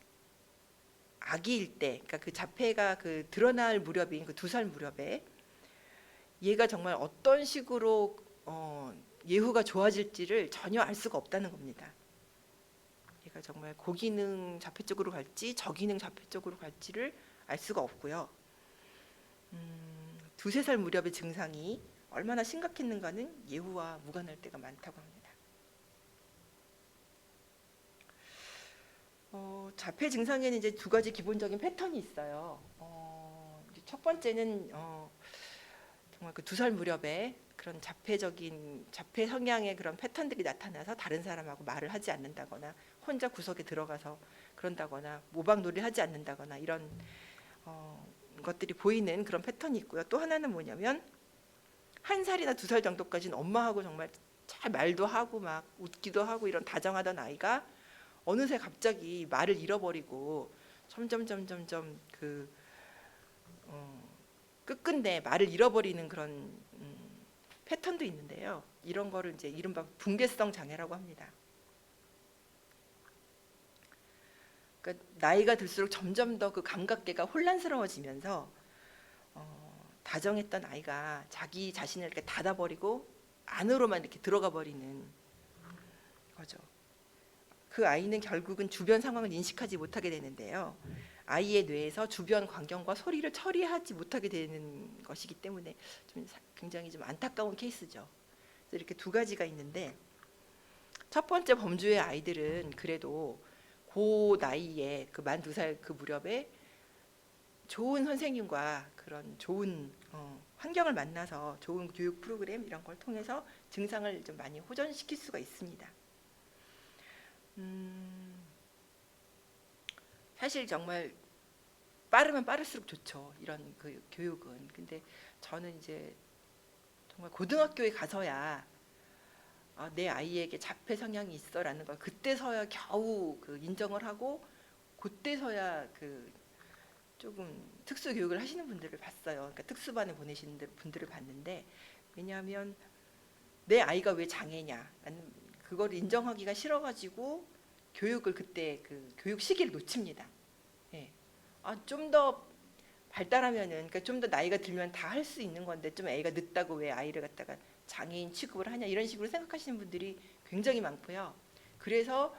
아기일 때, 그러니까 그 자폐가 그 드러날 무렵인 그 2살 무렵에 얘가 정말 어떤 식으로 예후가 좋아질지를 전혀 알 수가 없다는 겁니다. 얘가 정말 고기능 자폐 쪽으로 갈지 저기능 자폐 쪽으로 갈지를 알 수가 없고요. 2, 3살 무렵의 증상이 얼마나 심각했는가는 예후와 무관할 때가 많다고 합니다. 자폐 증상에는 이제 2가지 기본적인 패턴이 있어요. 첫 번째는 정말 그 2살 무렵에 그런 자폐 성향의 그런 패턴들이 나타나서 다른 사람하고 말을 하지 않는다거나 혼자 구석에 들어가서 그런다거나 모방놀이를 하지 않는다거나 이런 것들이 보이는 그런 패턴이 있고요. 또 하나는 뭐냐면 1살이나 2살 정도까지는 엄마하고 정말 잘 말도 하고 막 웃기도 하고 이런 다정하던 아이가 어느새 갑자기 말을 잃어버리고 점점 그 끝끝내 말을 잃어버리는 그런 패턴도 있는데요. 이런 거를 이제 이른바 붕괴성 장애라고 합니다. 그러니까 나이가 들수록 점점 더 그 감각계가 혼란스러워지면서 다정했던 아이가 자기 자신을 이렇게 닫아버리고 안으로만 이렇게 들어가 버리는 거죠. 그 아이는 결국은 주변 상황을 인식하지 못하게 되는데요. 아이의 뇌에서 주변 광경과 소리를 처리하지 못하게 되는 것이기 때문에 굉장히 좀 안타까운 케이스죠. 그래서 이렇게 2가지가 있는데, 첫 번째 범주의 아이들은 그래도 그 나이에 그 만 2살 그 무렵에 좋은 선생님과 그런 좋은 환경을 만나서 좋은 교육 프로그램 이런 걸 통해서 증상을 좀 많이 호전시킬 수가 있습니다. 사실 정말 빠르면 빠를수록 좋죠. 이런 그 교육은. 근데 저는 이제 정말 고등학교에 가서야 내 아이에게 자폐 성향이 있어라는 걸 그때서야 겨우 그 인정을 하고, 그때서야 그 조금 특수 교육을 하시는 분들을 봤어요. 그러니까 특수반에 보내시는 분들을 봤는데, 왜냐하면 내 아이가 왜 장애냐, 그걸 인정하기가 싫어가지고 교육을 그때 그 교육 시기를 놓칩니다. 예. 좀 더 발달하면은, 그러니까 좀 더 나이가 들면 다 할 수 있는 건데 좀 애가 늦다고 왜 아이를 갖다가 장애인 취급을 하냐 이런 식으로 생각하시는 분들이 굉장히 많고요. 그래서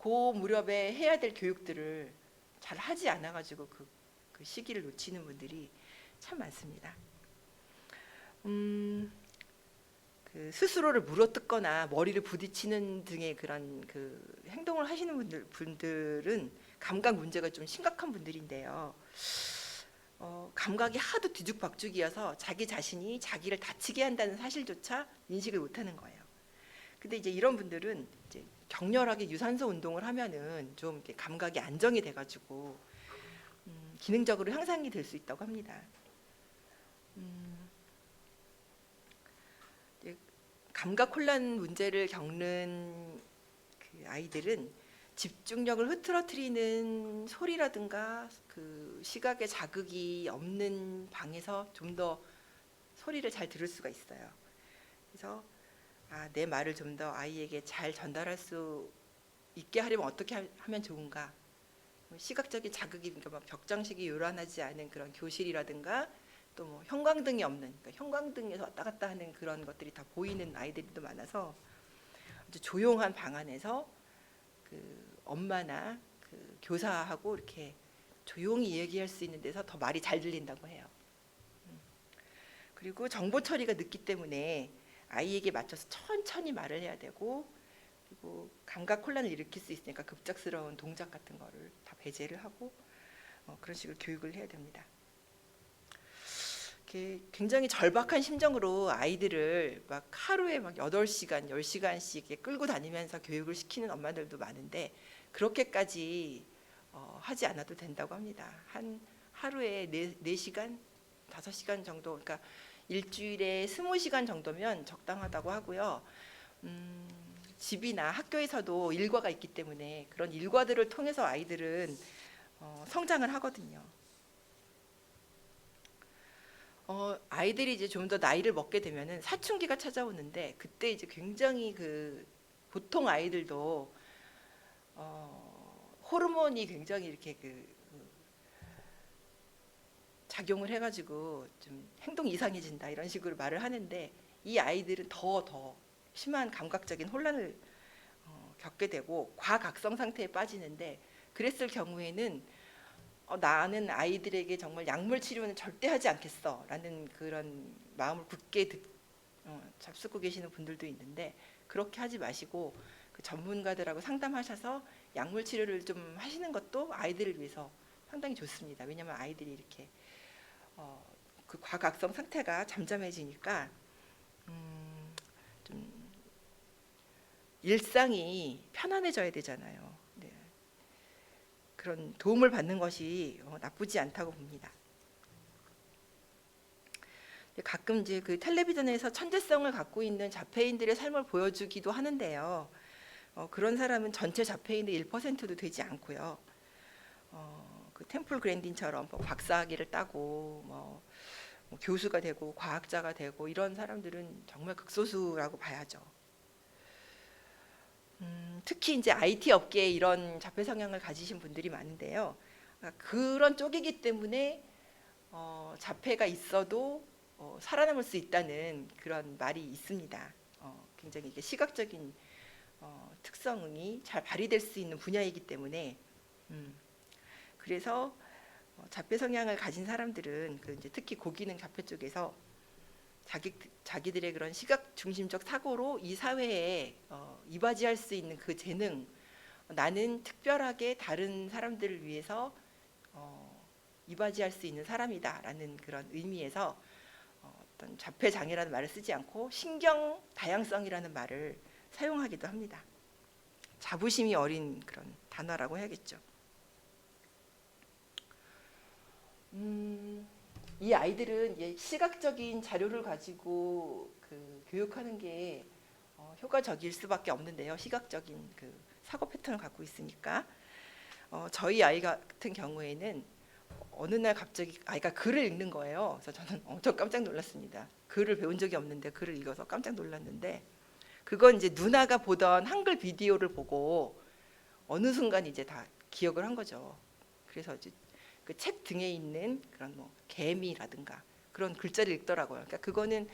그 무렵에 해야 될 교육들을 잘 하지 않아가지고 그 시기를 놓치는 분들이 참 많습니다. 그 스스로를 물어뜯거나 머리를 부딪히는 등의 그런 그 행동을 하시는 분들은 감각 문제가 좀 심각한 분들인데요. 감각이 하도 뒤죽박죽이어서 자기 자신이 자기를 다치게 한다는 사실조차 인식을 못하는 거예요. 근데 이제 이런 분들은 이제 격렬하게 유산소 운동을 하면은 좀 이렇게 감각이 안정이 돼가지고 기능적으로 향상이 될 수 있다고 합니다. 감각 혼란 문제를 겪는 그 아이들은 집중력을 흐트러뜨리는 소리라든가 그 시각의 자극이 없는 방에서 좀 더 소리를 잘 들을 수가 있어요. 그래서 내 말을 좀 더 아이에게 잘 전달할 수 있게 하려면 어떻게 하면 좋은가? 시각적인 자극이, 그러니까 막 벽장식이 요란하지 않은 그런 교실이라든가, 또 뭐 형광등이 없는, 그러니까 형광등에서 왔다 갔다 하는 그런 것들이 다 보이는 아이들도 많아서 아주 조용한 방 안에서 그 엄마나 그 교사하고 이렇게 조용히 얘기할 수 있는 데서 더 말이 잘 들린다고 해요. 그리고 정보 처리가 늦기 때문에 아이에게 맞춰서 천천히 말을 해야 되고, 그리고 감각 혼란을 일으킬 수 있으니까 급작스러운 동작 같은 거를 다 배제를 하고 그런 식으로 교육을 해야 됩니다. 이렇게 굉장히 절박한 심정으로 아이들을 막 하루에 막 8시간, 10시간씩 끌고 다니면서 교육을 시키는 엄마들도 많은데 그렇게까지 하지 않아도 된다고 합니다. 한 하루에 4시간, 5시간 정도, 그러니까 일주일에 20시간 정도면 적당하다고 하고요. 집이나 학교에서도 일과가 있기 때문에 그런 일과들을 통해서 아이들은 성장을 하거든요. 아이들이 이제 좀 더 나이를 먹게 되면은 사춘기가 찾아오는데 그때 이제 굉장히 그 보통 아이들도 호르몬이 굉장히 이렇게 작용을 해가지고 좀 행동 이상해진다 이런 식으로 말을 하는데 이 아이들은 더 심한 감각적인 혼란을 겪게 되고 과각성 상태에 빠지는데 그랬을 경우에는 나는 아이들에게 정말 약물 치료는 절대 하지 않겠어라는 그런 마음을 굳게 잡수고 계시는 분들도 있는데 그렇게 하지 마시고 그 전문가들하고 상담하셔서 약물 치료를 좀 하시는 것도 아이들을 위해서 상당히 좋습니다. 왜냐하면 아이들이 이렇게 그 과각성 상태가 잠잠해지니까 좀 일상이 편안해져야 되잖아요. 네. 그런 도움을 받는 것이 나쁘지 않다고 봅니다. 가끔 이제 그 텔레비전에서 천재성을 갖고 있는 자폐인들의 삶을 보여주기도 하는데요. 그런 사람은 전체 자폐인의 1%도 되지 않고요. 그 템플 그랜딘처럼 뭐 박사학위를 따고 뭐 교수가 되고 과학자가 되고 이런 사람들은 정말 극소수라고 봐야죠. 특히 이제 IT 업계에 이런 자폐 성향을 가지신 분들이 많은데요. 그런 쪽이기 때문에 자폐가 있어도 살아남을 수 있다는 그런 말이 있습니다. 굉장히 이게 시각적인 특성이 잘 발휘될 수 있는 분야이기 때문에 그래서 자폐 성향을 가진 사람들은 그 이제 특히 고기능 자폐 쪽에서 자기들의 그런 시각 중심적 사고로 이 사회에 이바지할 수 있는 그 재능, 나는 특별하게 다른 사람들을 위해서 이바지할 수 있는 사람이다라는 그런 의미에서 어떤 자폐 장애라는 말을 쓰지 않고 신경 다양성이라는 말을 사용하기도 합니다. 자부심이 어린 그런 단어라고 해야겠죠. 이 아이들은 시각적인 자료를 가지고 그 교육하는 게 효과적일 수밖에 없는데요. 시각적인 그 사고 패턴을 갖고 있으니까 저희 아이 같은 경우에는 어느 날 갑자기 아이가 글을 읽는 거예요. 그래서 저는 엄청 깜짝 놀랐습니다. 글을 배운 적이 없는데 글을 읽어서 깜짝 놀랐는데 그건 이제 누나가 보던 한글 비디오를 보고 어느 순간 이제 다 기억을 한 거죠. 그래서 이제 그 책 등에 있는 그런 뭐 개미라든가 그런 글자를 읽더라고요. 그러니까 그거는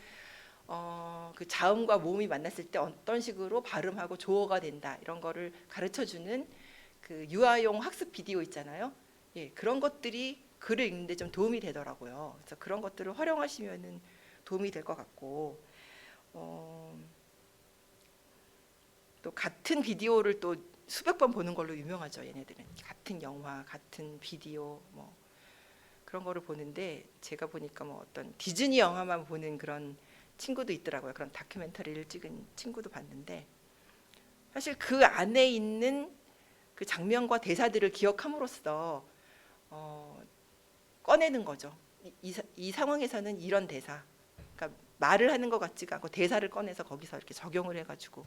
그 자음과 모음이 만났을 때 어떤 식으로 발음하고 조어가 된다 이런 거를 가르쳐주는 그 유아용 학습 비디오 있잖아요. 예, 그런 것들이 글을 읽는데 좀 도움이 되더라고요. 그래서 그런 것들을 활용하시면은 도움이 될 것 같고 또 같은 비디오를 또 수백 번 보는 걸로 유명하죠. 얘네들은 같은 영화, 같은 비디오 뭐 그런 거를 보는데 제가 보니까 뭐 어떤 디즈니 영화만 보는 그런 친구도 있더라고요. 그런 다큐멘터리를 찍은 친구도 봤는데 사실 그 안에 있는 그 장면과 대사들을 기억함으로써 꺼내는 거죠. 이 상황에서는 이런 대사, 그러니까 말을 하는 것 같지가 않고 대사를 꺼내서 거기서 이렇게 적용을 해가지고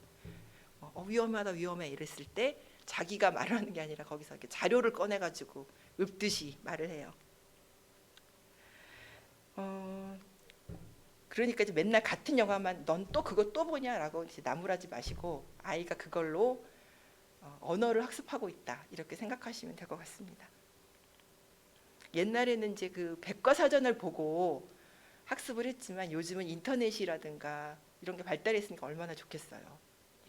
위험하다 위험해 이랬을 때 자기가 말을 하는 게 아니라 거기서 이렇게 자료를 꺼내가지고 읊듯이 말을 해요. 그러니까 이제 맨날 같은 영화만 넌 또 그거 또 보냐라고 이제 나무라지 마시고 아이가 그걸로 언어를 학습하고 있다 이렇게 생각하시면 될 것 같습니다. 옛날에는 이제 그 백과사전을 보고 학습을 했지만 요즘은 인터넷이라든가 이런 게 발달했으니까 얼마나 좋겠어요.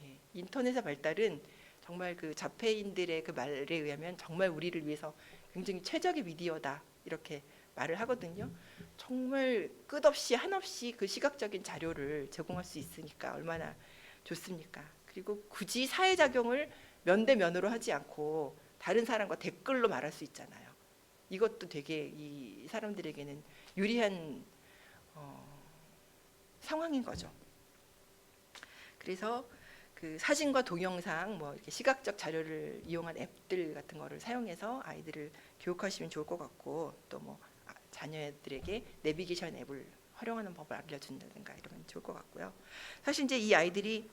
예, 인터넷의 발달은 정말 그 자폐인들의 그 말에 의하면 정말 우리를 위해서 굉장히 최적의 미디어다 이렇게 말을 하거든요. 정말 끝없이 한없이 그 시각적인 자료를 제공할 수 있으니까 얼마나 좋습니까? 그리고 굳이 사회작용을 면대면으로 하지 않고 다른 사람과 댓글로 말할 수 있잖아요. 이것도 되게 이 사람들에게는 유리한 상황인 거죠. 그래서 그 사진과 동영상 뭐 이렇게 시각적 자료를 이용한 앱들 같은 거를 사용해서 아이들을 교육하시면 좋을 것 같고, 또 뭐 자녀들에게 내비게이션 앱을 활용하는 법을 알려준다든가 이러면 좋을 것 같고요. 사실 이제 이 아이들이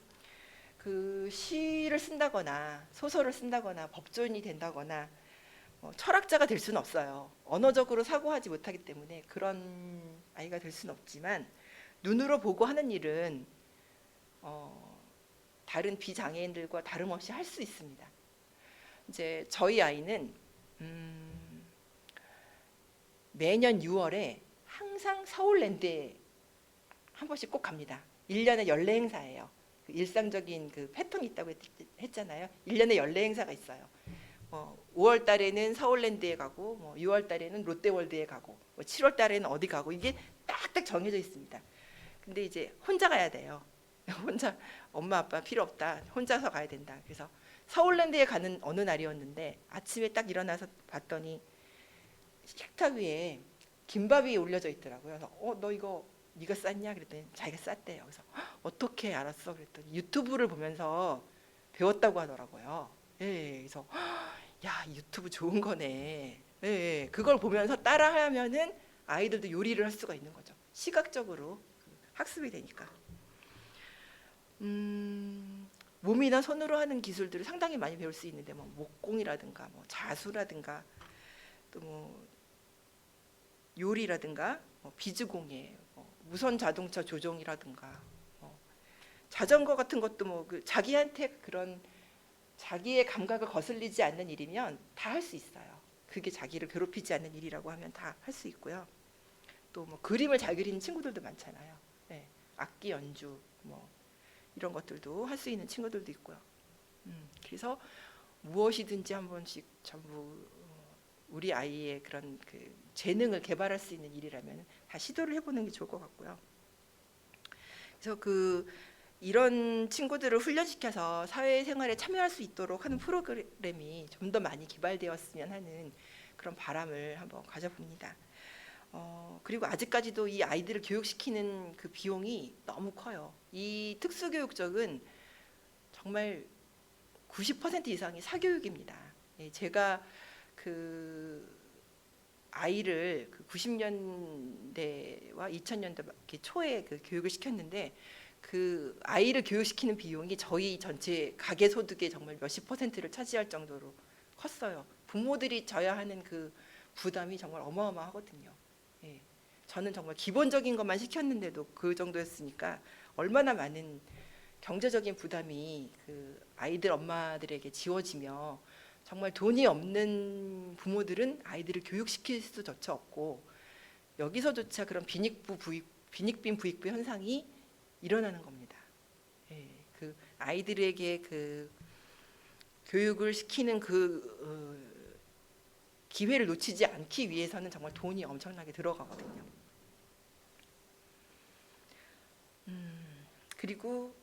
그 시를 쓴다거나 소설을 쓴다거나 법조인이 된다거나 철학자가 될 수는 없어요. 언어적으로 사고하지 못하기 때문에 그런 아이가 될 수는 없지만, 눈으로 보고 하는 일은 다른 비장애인들과 다름없이 할 수 있습니다. 이제 저희 아이는 매년 6월에 항상 서울랜드에 한 번씩 꼭 갑니다. 1년에 연례 행사예요. 그 일상적인 그 패턴이 있다고 했잖아요. 1년에 연례 행사가 있어요. 5월 달에는 서울랜드에 가고, 6월 달에는 롯데월드에 가고, 7월 달에는 어디 가고, 이게 딱딱 정해져 있습니다. 근데 이제 혼자 가야 돼요. 혼자, 엄마 아빠 필요 없다, 혼자서 가야 된다. 그래서 서울랜드에 가는 어느 날이었는데 아침에 딱 일어나서 봤더니 식탁 위에 김밥이 올려져 있더라고요. 그래서 너 이거 네가 쌌냐? 그랬더니 자기가 쌌대요. 그래서 어떻게 알았어? 그랬더니 유튜브를 보면서 배웠다고 하더라고요. 예, 그래서 야, 유튜브 좋은 거네. 예, 그걸 보면서 따라하면은 아이들도 요리를 할 수가 있는 거죠. 시각적으로 학습이 되니까. 몸이나 손으로 하는 기술들을 상당히 많이 배울 수 있는데, 뭐 목공이라든가, 뭐 자수라든가, 또 뭐 요리라든가, 비즈공예, 무선 자동차 조종이라든가, 자전거 같은 것도 뭐 그 자기한테 그런 자기의 감각을 거슬리지 않는 일이면 다 할 수 있어요. 그게 자기를 괴롭히지 않는 일이라고 하면 다 할 수 있고요. 또 뭐 그림을 잘 그리는 친구들도 많잖아요. 네, 악기 연주 뭐 이런 것들도 할 수 있는 친구들도 있고요. 그래서 무엇이든지 한 번씩 전부 우리 아이의 그런 그 재능을 개발할 수 있는 일이라면 다 시도를 해보는 게 좋을 것 같고요. 그래서 이런 친구들을 훈련시켜서 사회생활에 참여할 수 있도록 하는 프로그램이 좀 더 많이 개발되었으면 하는 그런 바람을 한번 가져봅니다. 그리고 아직까지도 이 아이들을 교육시키는 그 비용이 너무 커요. 이 특수교육적은 정말 90% 이상이 사교육입니다. 예, 제가 그 아이를 그 90년대와 2000년대 초에 그 교육을 시켰는데, 그 아이를 교육시키는 비용이 저희 전체 가계 소득의 정말 몇십 퍼센트를 차지할 정도로 컸어요. 부모들이 져야 하는 그 부담이 정말 어마어마하거든요. 예, 저는 정말 기본적인 것만 시켰는데도 그 정도였으니까 얼마나 많은 경제적인 부담이 그 아이들 엄마들에게 지워지며, 정말 돈이 없는 부모들은 아이들을 교육시킬 수조차 없고, 여기서조차 그런 빈익빈 부익부 현상이 일어나는 겁니다. 예, 그 아이들에게 그 교육을 시키는 기회를 놓치지 않기 위해서는 정말 돈이 엄청나게 들어가거든요. 그리고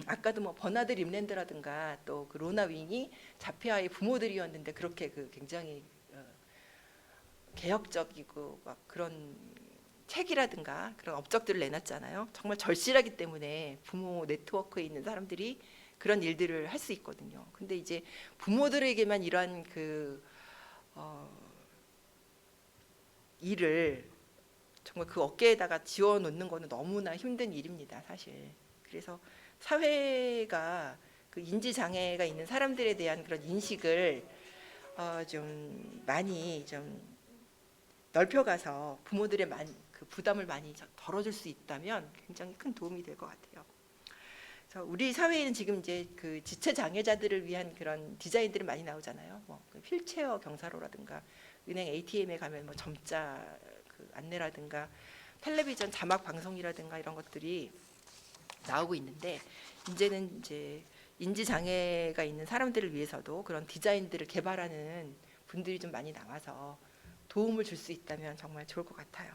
아까도 뭐 버나드 림랜드라든가 또 그 로나 윙이 자폐아의 부모들이었는데 그렇게 그 굉장히 개혁적이고 막 그런 책이라든가 그런 업적들을 내놨잖아요. 정말 절실하기 때문에 부모 네트워크에 있는 사람들이 그런 일들을 할 수 있거든요. 근데 이제 부모들에게만 이러한 일을 정말 그 어깨에다가 지워놓는 거는 너무나 힘든 일입니다, 사실. 그래서 사회가 그 인지 장애가 있는 사람들에 대한 그런 인식을 좀 많이 좀 넓혀가서 부모들의 그 부담을 많이 덜어줄 수 있다면 굉장히 큰 도움이 될 것 같아요. 그래서 우리 사회에는 지금 이제 그 지체 장애자들을 위한 그런 디자인들이 많이 나오잖아요. 뭐 휠체어 경사로라든가 은행 ATM에 가면 뭐 점자 그 안내라든가 텔레비전 자막 방송이라든가 이런 것들이 나오고 있는데, 이제는 이제 인지 장애가 있는 사람들을 위해서도 그런 디자인들을 개발하는 분들이 좀 많이 나와서 도움을 줄 수 있다면 정말 좋을 것 같아요.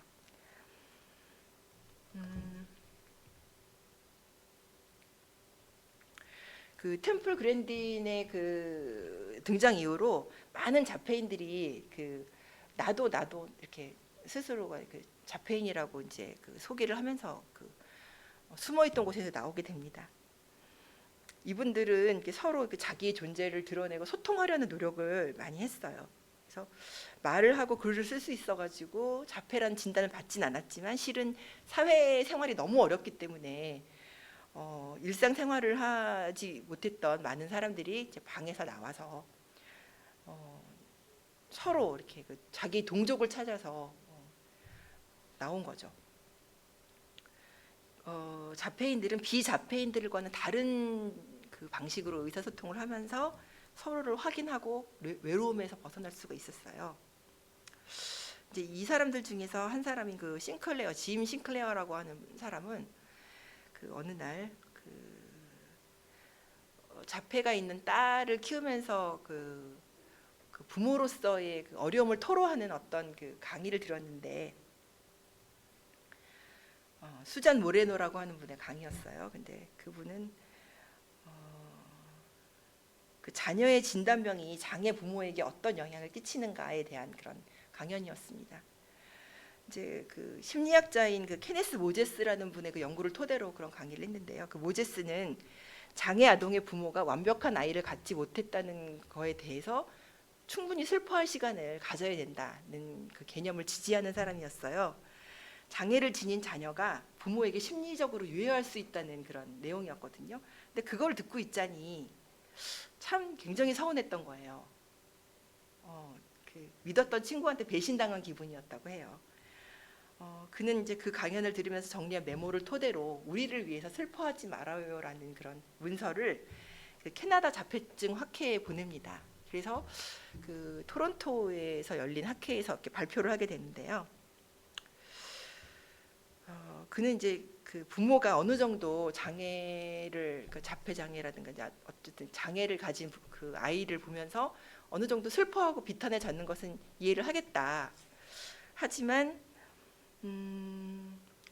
그 템플 그랜딘의 그 등장 이후로 많은 자폐인들이 그 나도 이렇게 스스로가 그 자폐인이라고 이제 그 소개를 하면서 그 숨어있던 곳에서 나오게 됩니다. 이분들은 이렇게 서로 그 자기의 존재를 드러내고 소통하려는 노력을 많이 했어요. 그래서 말을 하고 글을 쓸 수 있어가지고 자폐라는 진단을 받진 않았지만 실은 사회생활이 너무 어렵기 때문에 일상생활을 하지 못했던 많은 사람들이 이제 방에서 나와서 서로 이렇게 그 자기 동족을 찾아서 나온 거죠. 자폐인들은 비자폐인들과는 다른 그 방식으로 의사소통을 하면서 서로를 확인하고 외로움에서 벗어날 수가 있었어요. 이제 이 사람들 중에서 한 사람인 그 싱클레어, 짐 싱클레어라고 하는 사람은 그 어느 날 자폐가 있는 딸을 키우면서 그 부모로서의 그 어려움을 토로하는 어떤 그 강의를 들었는데 수잔 모레노라고 하는 분의 강의였어요. 근데 그분은 그 자녀의 진단병이 장애 부모에게 어떤 영향을 끼치는가에 대한 그런 강연이었습니다. 이제 그 심리학자인 그 케네스 모제스라는 분의 그 연구를 토대로 그런 강의를 했는데요. 그 모제스는 장애 아동의 부모가 완벽한 아이를 갖지 못했다는 거에 대해서 충분히 슬퍼할 시간을 가져야 된다는 그 개념을 지지하는 사람이었어요. 장애를 지닌 자녀가 부모에게 심리적으로 유해할 수 있다는 그런 내용이었거든요. 근데 그걸 듣고 있자니 참 굉장히 서운했던 거예요. 그 믿었던 친구한테 배신당한 기분이었다고 해요. 그는 이제 그 강연을 들으면서 정리한 메모를 토대로 우리를 위해서 슬퍼하지 말아요라는 그런 문서를 그 캐나다 자폐증 학회에 보냅니다. 그래서 그 토론토에서 열린 학회에서 이렇게 발표를 하게 되는데요. 그는 이제 그 부모가 어느 정도 장애를 그 자폐 장애라든가 어쨌든 장애를 가진 그 아이를 보면서 어느 정도 슬퍼하고 비탄에 젖는 것은 이해를 하겠다. 하지만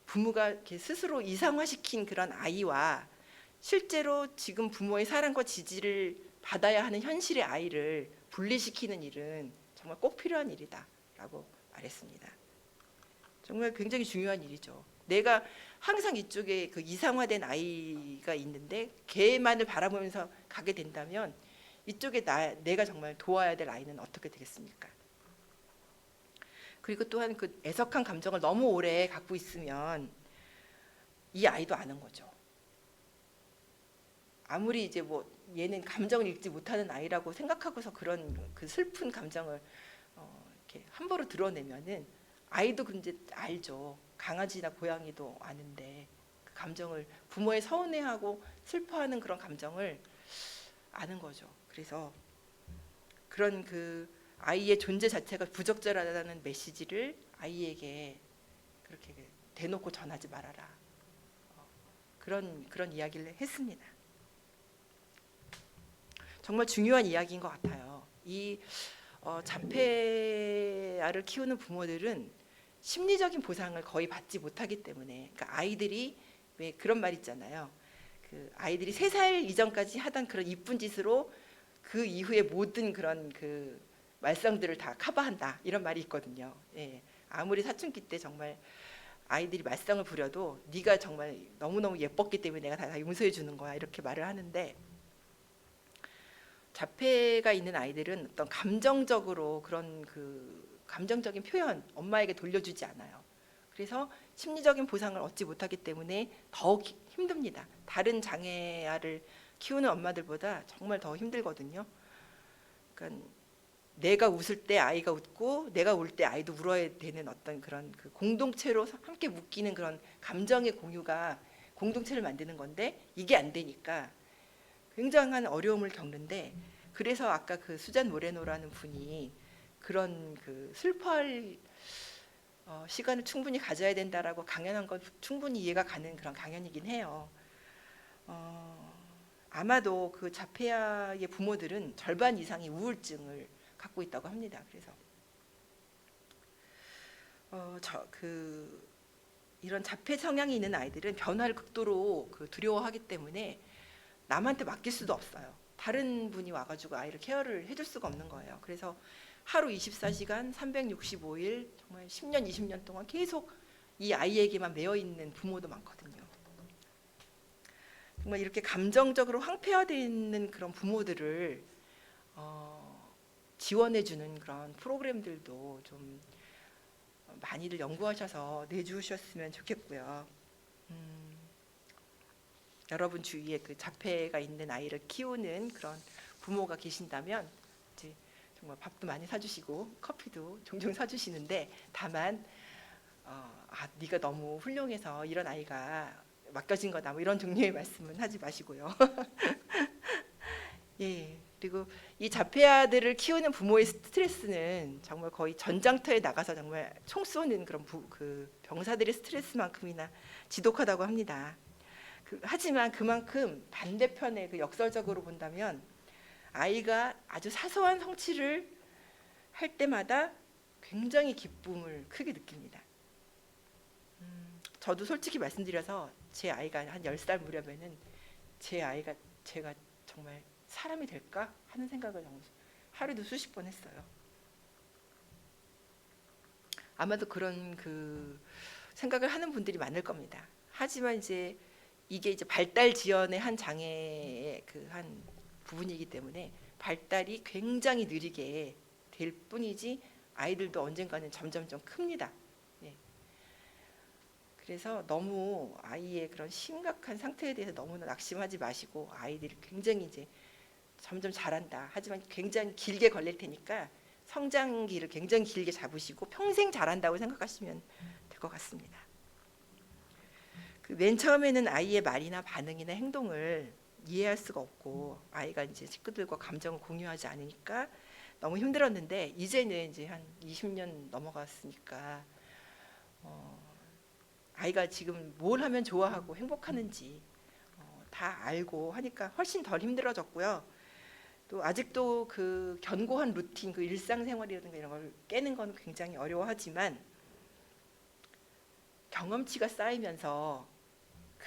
부모가 이렇게 스스로 이상화시킨 그런 아이와 실제로 지금 부모의 사랑과 지지를 받아야 하는 현실의 아이를 분리시키는 일은 정말 꼭 필요한 일이다라고 말했습니다. 정말 굉장히 중요한 일이죠. 내가 항상 이쪽에 그 이상화된 아이가 있는데 걔만을 바라보면서 가게 된다면 이쪽에 내가 정말 도와야 될 아이는 어떻게 되겠습니까? 그리고 또한 그 애석한 감정을 너무 오래 갖고 있으면 이 아이도 아는 거죠. 아무리 이제 뭐 얘는 감정을 읽지 못하는 아이라고 생각하고서 그런 그 슬픈 감정을 이렇게 함부로 드러내면은 아이도 이제 알죠. 강아지나 고양이도 아는데 그 감정을 부모의 서운해하고 슬퍼하는 그런 감정을 아는 거죠. 그래서 그런 그 아이의 존재 자체가 부적절하다는 메시지를 아이에게 그렇게 대놓고 전하지 말아라. 그런 이야기를 했습니다. 정말 중요한 이야기인 것 같아요. 이 자폐아를 키우는 부모들은 심리적인 보상을 거의 받지 못하기 때문에, 그러니까 아이들이 왜 그런 말 있잖아요. 그 아이들이 3살 이전까지 하던 그런 이쁜 짓으로 그 이후에 모든 그런 그 말썽들을 다 커버한다 이런 말이 있거든요. 예. 아무리 사춘기 때 정말 아이들이 말썽을 부려도 네가 정말 너무너무 예뻤기 때문에 내가 다 용서해 주는 거야 이렇게 말을 하는데, 자폐가 있는 아이들은 어떤 감정적으로 그런 그 감정적인 표현 엄마에게 돌려주지 않아요. 그래서 심리적인 보상을 얻지 못하기 때문에 더욱 힘듭니다. 다른 장애아를 키우는 엄마들보다 정말 더 힘들거든요. 그러니까 내가 웃을 때 아이가 웃고 내가 울 때 아이도 울어야 되는 어떤 그런 그 공동체로 함께 묶이는 그런 감정의 공유가 공동체를 만드는 건데 이게 안 되니까 굉장한 어려움을 겪는데, 그래서 아까 그 수잔 모레노라는 분이 그런 그 슬퍼할 시간을 충분히 가져야 된다라고 강연한 건 충분히 이해가 가는 그런 강연이긴 해요. 아마도 그 자폐아의 부모들은 절반 이상이 우울증을 갖고 있다고 합니다. 그래서 이런 자폐 성향이 있는 아이들은 변화를 극도로 두려워하기 때문에 남한테 맡길 수도 없어요. 다른 분이 와가지고 아이를 케어를 해줄 수가 없는 거예요. 그래서 하루 24시간 365일 정말 10년, 20년 동안 계속 이 아이에게만 매여 있는 부모도 많거든요. 정말 이렇게 감정적으로 황폐화되어 있는 그런 부모들을 지원해주는 그런 프로그램들도 좀 많이들 연구하셔서 내주셨으면 좋겠고요. 여러분 주위에 그 자폐가 있는 아이를 키우는 그런 부모가 계신다면 이제 정말 밥도 많이 사주시고 커피도 종종 사주시는데 다만 네가 너무 훌륭해서 이런 아이가 맡겨진 거다 뭐 이런 종류의 말씀은 하지 마시고요. 예. 그리고 이 자폐아들을 키우는 부모의 스트레스는 정말 거의 전장터에 나가서 정말 총 쏘는 그런 병사들의 스트레스만큼이나 지독하다고 합니다. 하지만 그만큼 반대편에 역설적으로 본다면 아이가 아주 사소한 성취를 할 때마다 굉장히 기쁨을 크게 느낍니다. 저도 솔직히 말씀드려서 제 아이가 한 10살 무렵에는 제가 정말 사람이 될까 하는 생각을 하루에도 수십 번 했어요. 아마도 그런 생각을 하는 분들이 많을 겁니다. 하지만 이게 발달 지연의 한 장애의 한 부분이기 때문에 발달이 굉장히 느리게 될 뿐이지 아이들도 언젠가는 점점점 큽니다. 예. 그래서 너무 아이의 그런 심각한 상태에 대해서 너무나 낙심하지 마시고 아이들이 굉장히 점점 잘한다. 하지만 굉장히 길게 걸릴 테니까 성장기를 굉장히 길게 잡으시고 평생 잘한다고 생각하시면 될 것 같습니다. 맨 처음에는 아이의 말이나 반응이나 행동을 이해할 수가 없고 아이가 식구들과 감정을 공유하지 않으니까 너무 힘들었는데 이제는 한 20년 넘어갔으니까 아이가 지금 뭘 하면 좋아하고 행복하는지 다 알고 하니까 훨씬 덜 힘들어졌고요. 또 아직도 견고한 루틴, 일상생활이라든가 이런 걸 깨는 건 굉장히 어려워하지만 경험치가 쌓이면서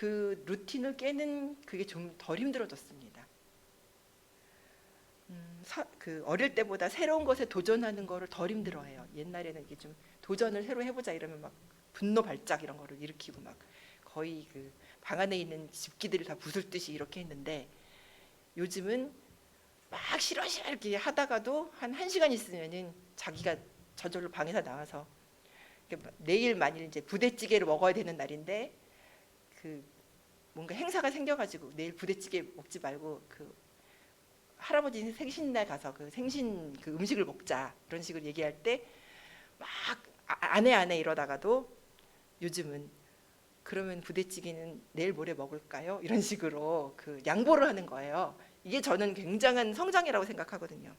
루틴을 깨는 그게 좀 덜 힘들어졌습니다. 어릴 때보다 새로운 것에 도전하는 거를 덜 힘들어해요. 옛날에는 이게 좀 도전을 새로 해보자 이러면 막 분노 발작 이런 거를 일으키고 막 거의 방 안에 있는 집기들을 다 부술 듯이 이렇게 했는데 요즘은 막 싫어 이렇게 하다가도 한 1시간 있으면은 자기가 저절로 방에서 나와서 내일 만일 부대찌개를 먹어야 되는 날인데 뭔가 행사가 생겨가지고 내일 부대찌개 먹지 말고 할아버지 생신날 가서 생신 음식을 먹자 이런 식으로 얘기할 때 막 안 해 이러다가도 요즘은 그러면 부대찌개는 내일 모레 먹을까요? 이런 식으로 양보를 하는 거예요. 이게 저는 굉장한 성장이라고 생각하거든요.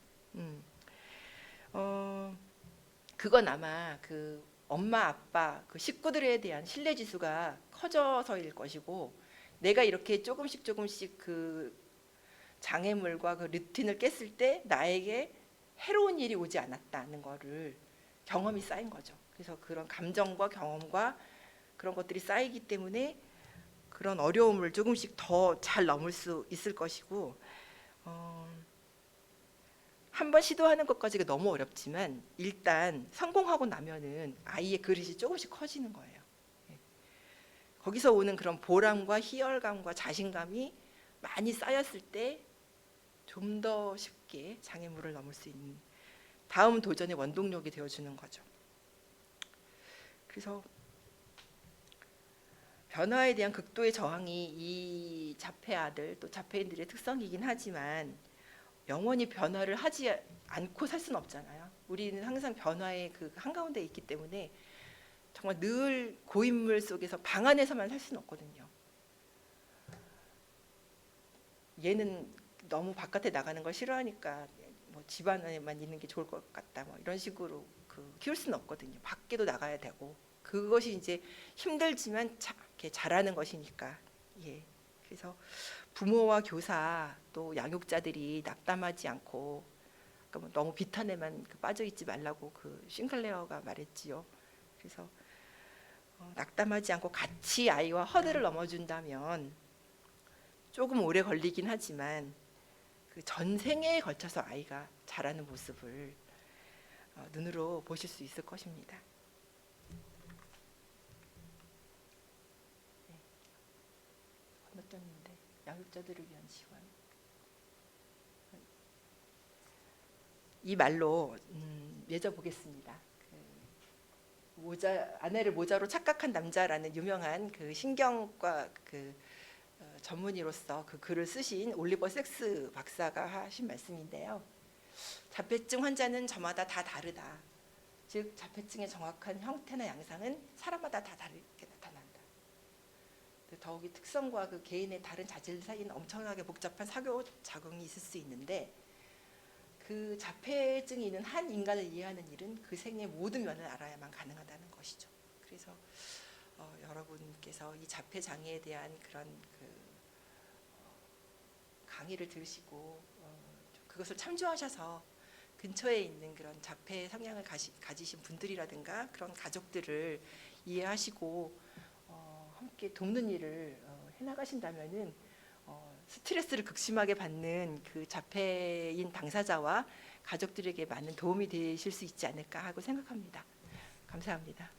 그건 아마 엄마 아빠 식구들에 대한 신뢰 지수가 커져서일 것이고 내가 이렇게 조금씩 장애물과 루틴을 깼을 때 나에게 해로운 일이 오지 않았다는 거를 경험이 쌓인 거죠. 그래서 그런 감정과 경험과 그런 것들이 쌓이기 때문에 그런 어려움을 조금씩 더 잘 넘을 수 있을 것이고 한번 시도하는 것까지가 너무 어렵지만 일단 성공하고 나면은 아이의 그릇이 조금씩 커지는 거예요. 거기서 오는 그런 보람과 희열감과 자신감이 많이 쌓였을 때 좀 더 쉽게 장애물을 넘을 수 있는 다음 도전의 원동력이 되어주는 거죠. 그래서 변화에 대한 극도의 저항이 이 자폐아들 또 자폐인들의 특성이긴 하지만 영원히 변화를 하지 않고 살 수는 없잖아요. 우리는 항상 변화의 한가운데 있기 때문에 정말 늘 고인물 속에서 방 안에서만 살 수는 없거든요. 얘는 너무 바깥에 나가는 걸 싫어하니까 뭐 집 안에만 있는 게 좋을 것 같다 뭐 이런 식으로 키울 수는 없거든요. 밖에도 나가야 되고 그것이 힘들지만 이렇게 잘하는 것이니까. 예. 그래서 부모와 교사 또 양육자들이 낙담하지 않고 너무 비탄에만 빠져 있지 말라고 싱클레어가 말했지요. 그래서 낙담하지 않고 같이 아이와 허들을 넘어준다면 조금 오래 걸리긴 하지만 그 전생에 걸쳐서 아이가 자라는 모습을 눈으로 보실 수 있을 것입니다. 네. 건너뛰었는데 양육자들을 위한 지원. 이 말로 맺어보겠습니다. 아내를 모자로 착각한 남자라는 유명한 그 신경과 그 전문의로서 그 글을 쓰신 올리버 섹스 박사가 하신 말씀인데요. 자폐증 환자는 저마다 다 다르다. 즉 자폐증의 정확한 형태나 양상은 사람마다 다 다르게 나타난다. 더욱이 특성과 그 개인의 다른 자질 사이는 엄청나게 복잡한 상호작용이 있을 수 있는데 그 자폐증이 있는 한 인간을 이해하는 일은 그 생의 모든 면을 알아야만 가능하다는 것이죠. 그래서 여러분께서 이 자폐 장애에 대한 그런 강의를 들으시고 그것을 참조하셔서 근처에 있는 그런 자폐 성향을 가지신 분들이라든가 그런 가족들을 이해하시고 함께 돕는 일을 해나가신다면은 스트레스를 극심하게 받는 그 자폐인 당사자와 가족들에게 많은 도움이 되실 수 있지 않을까 하고 생각합니다. 감사합니다.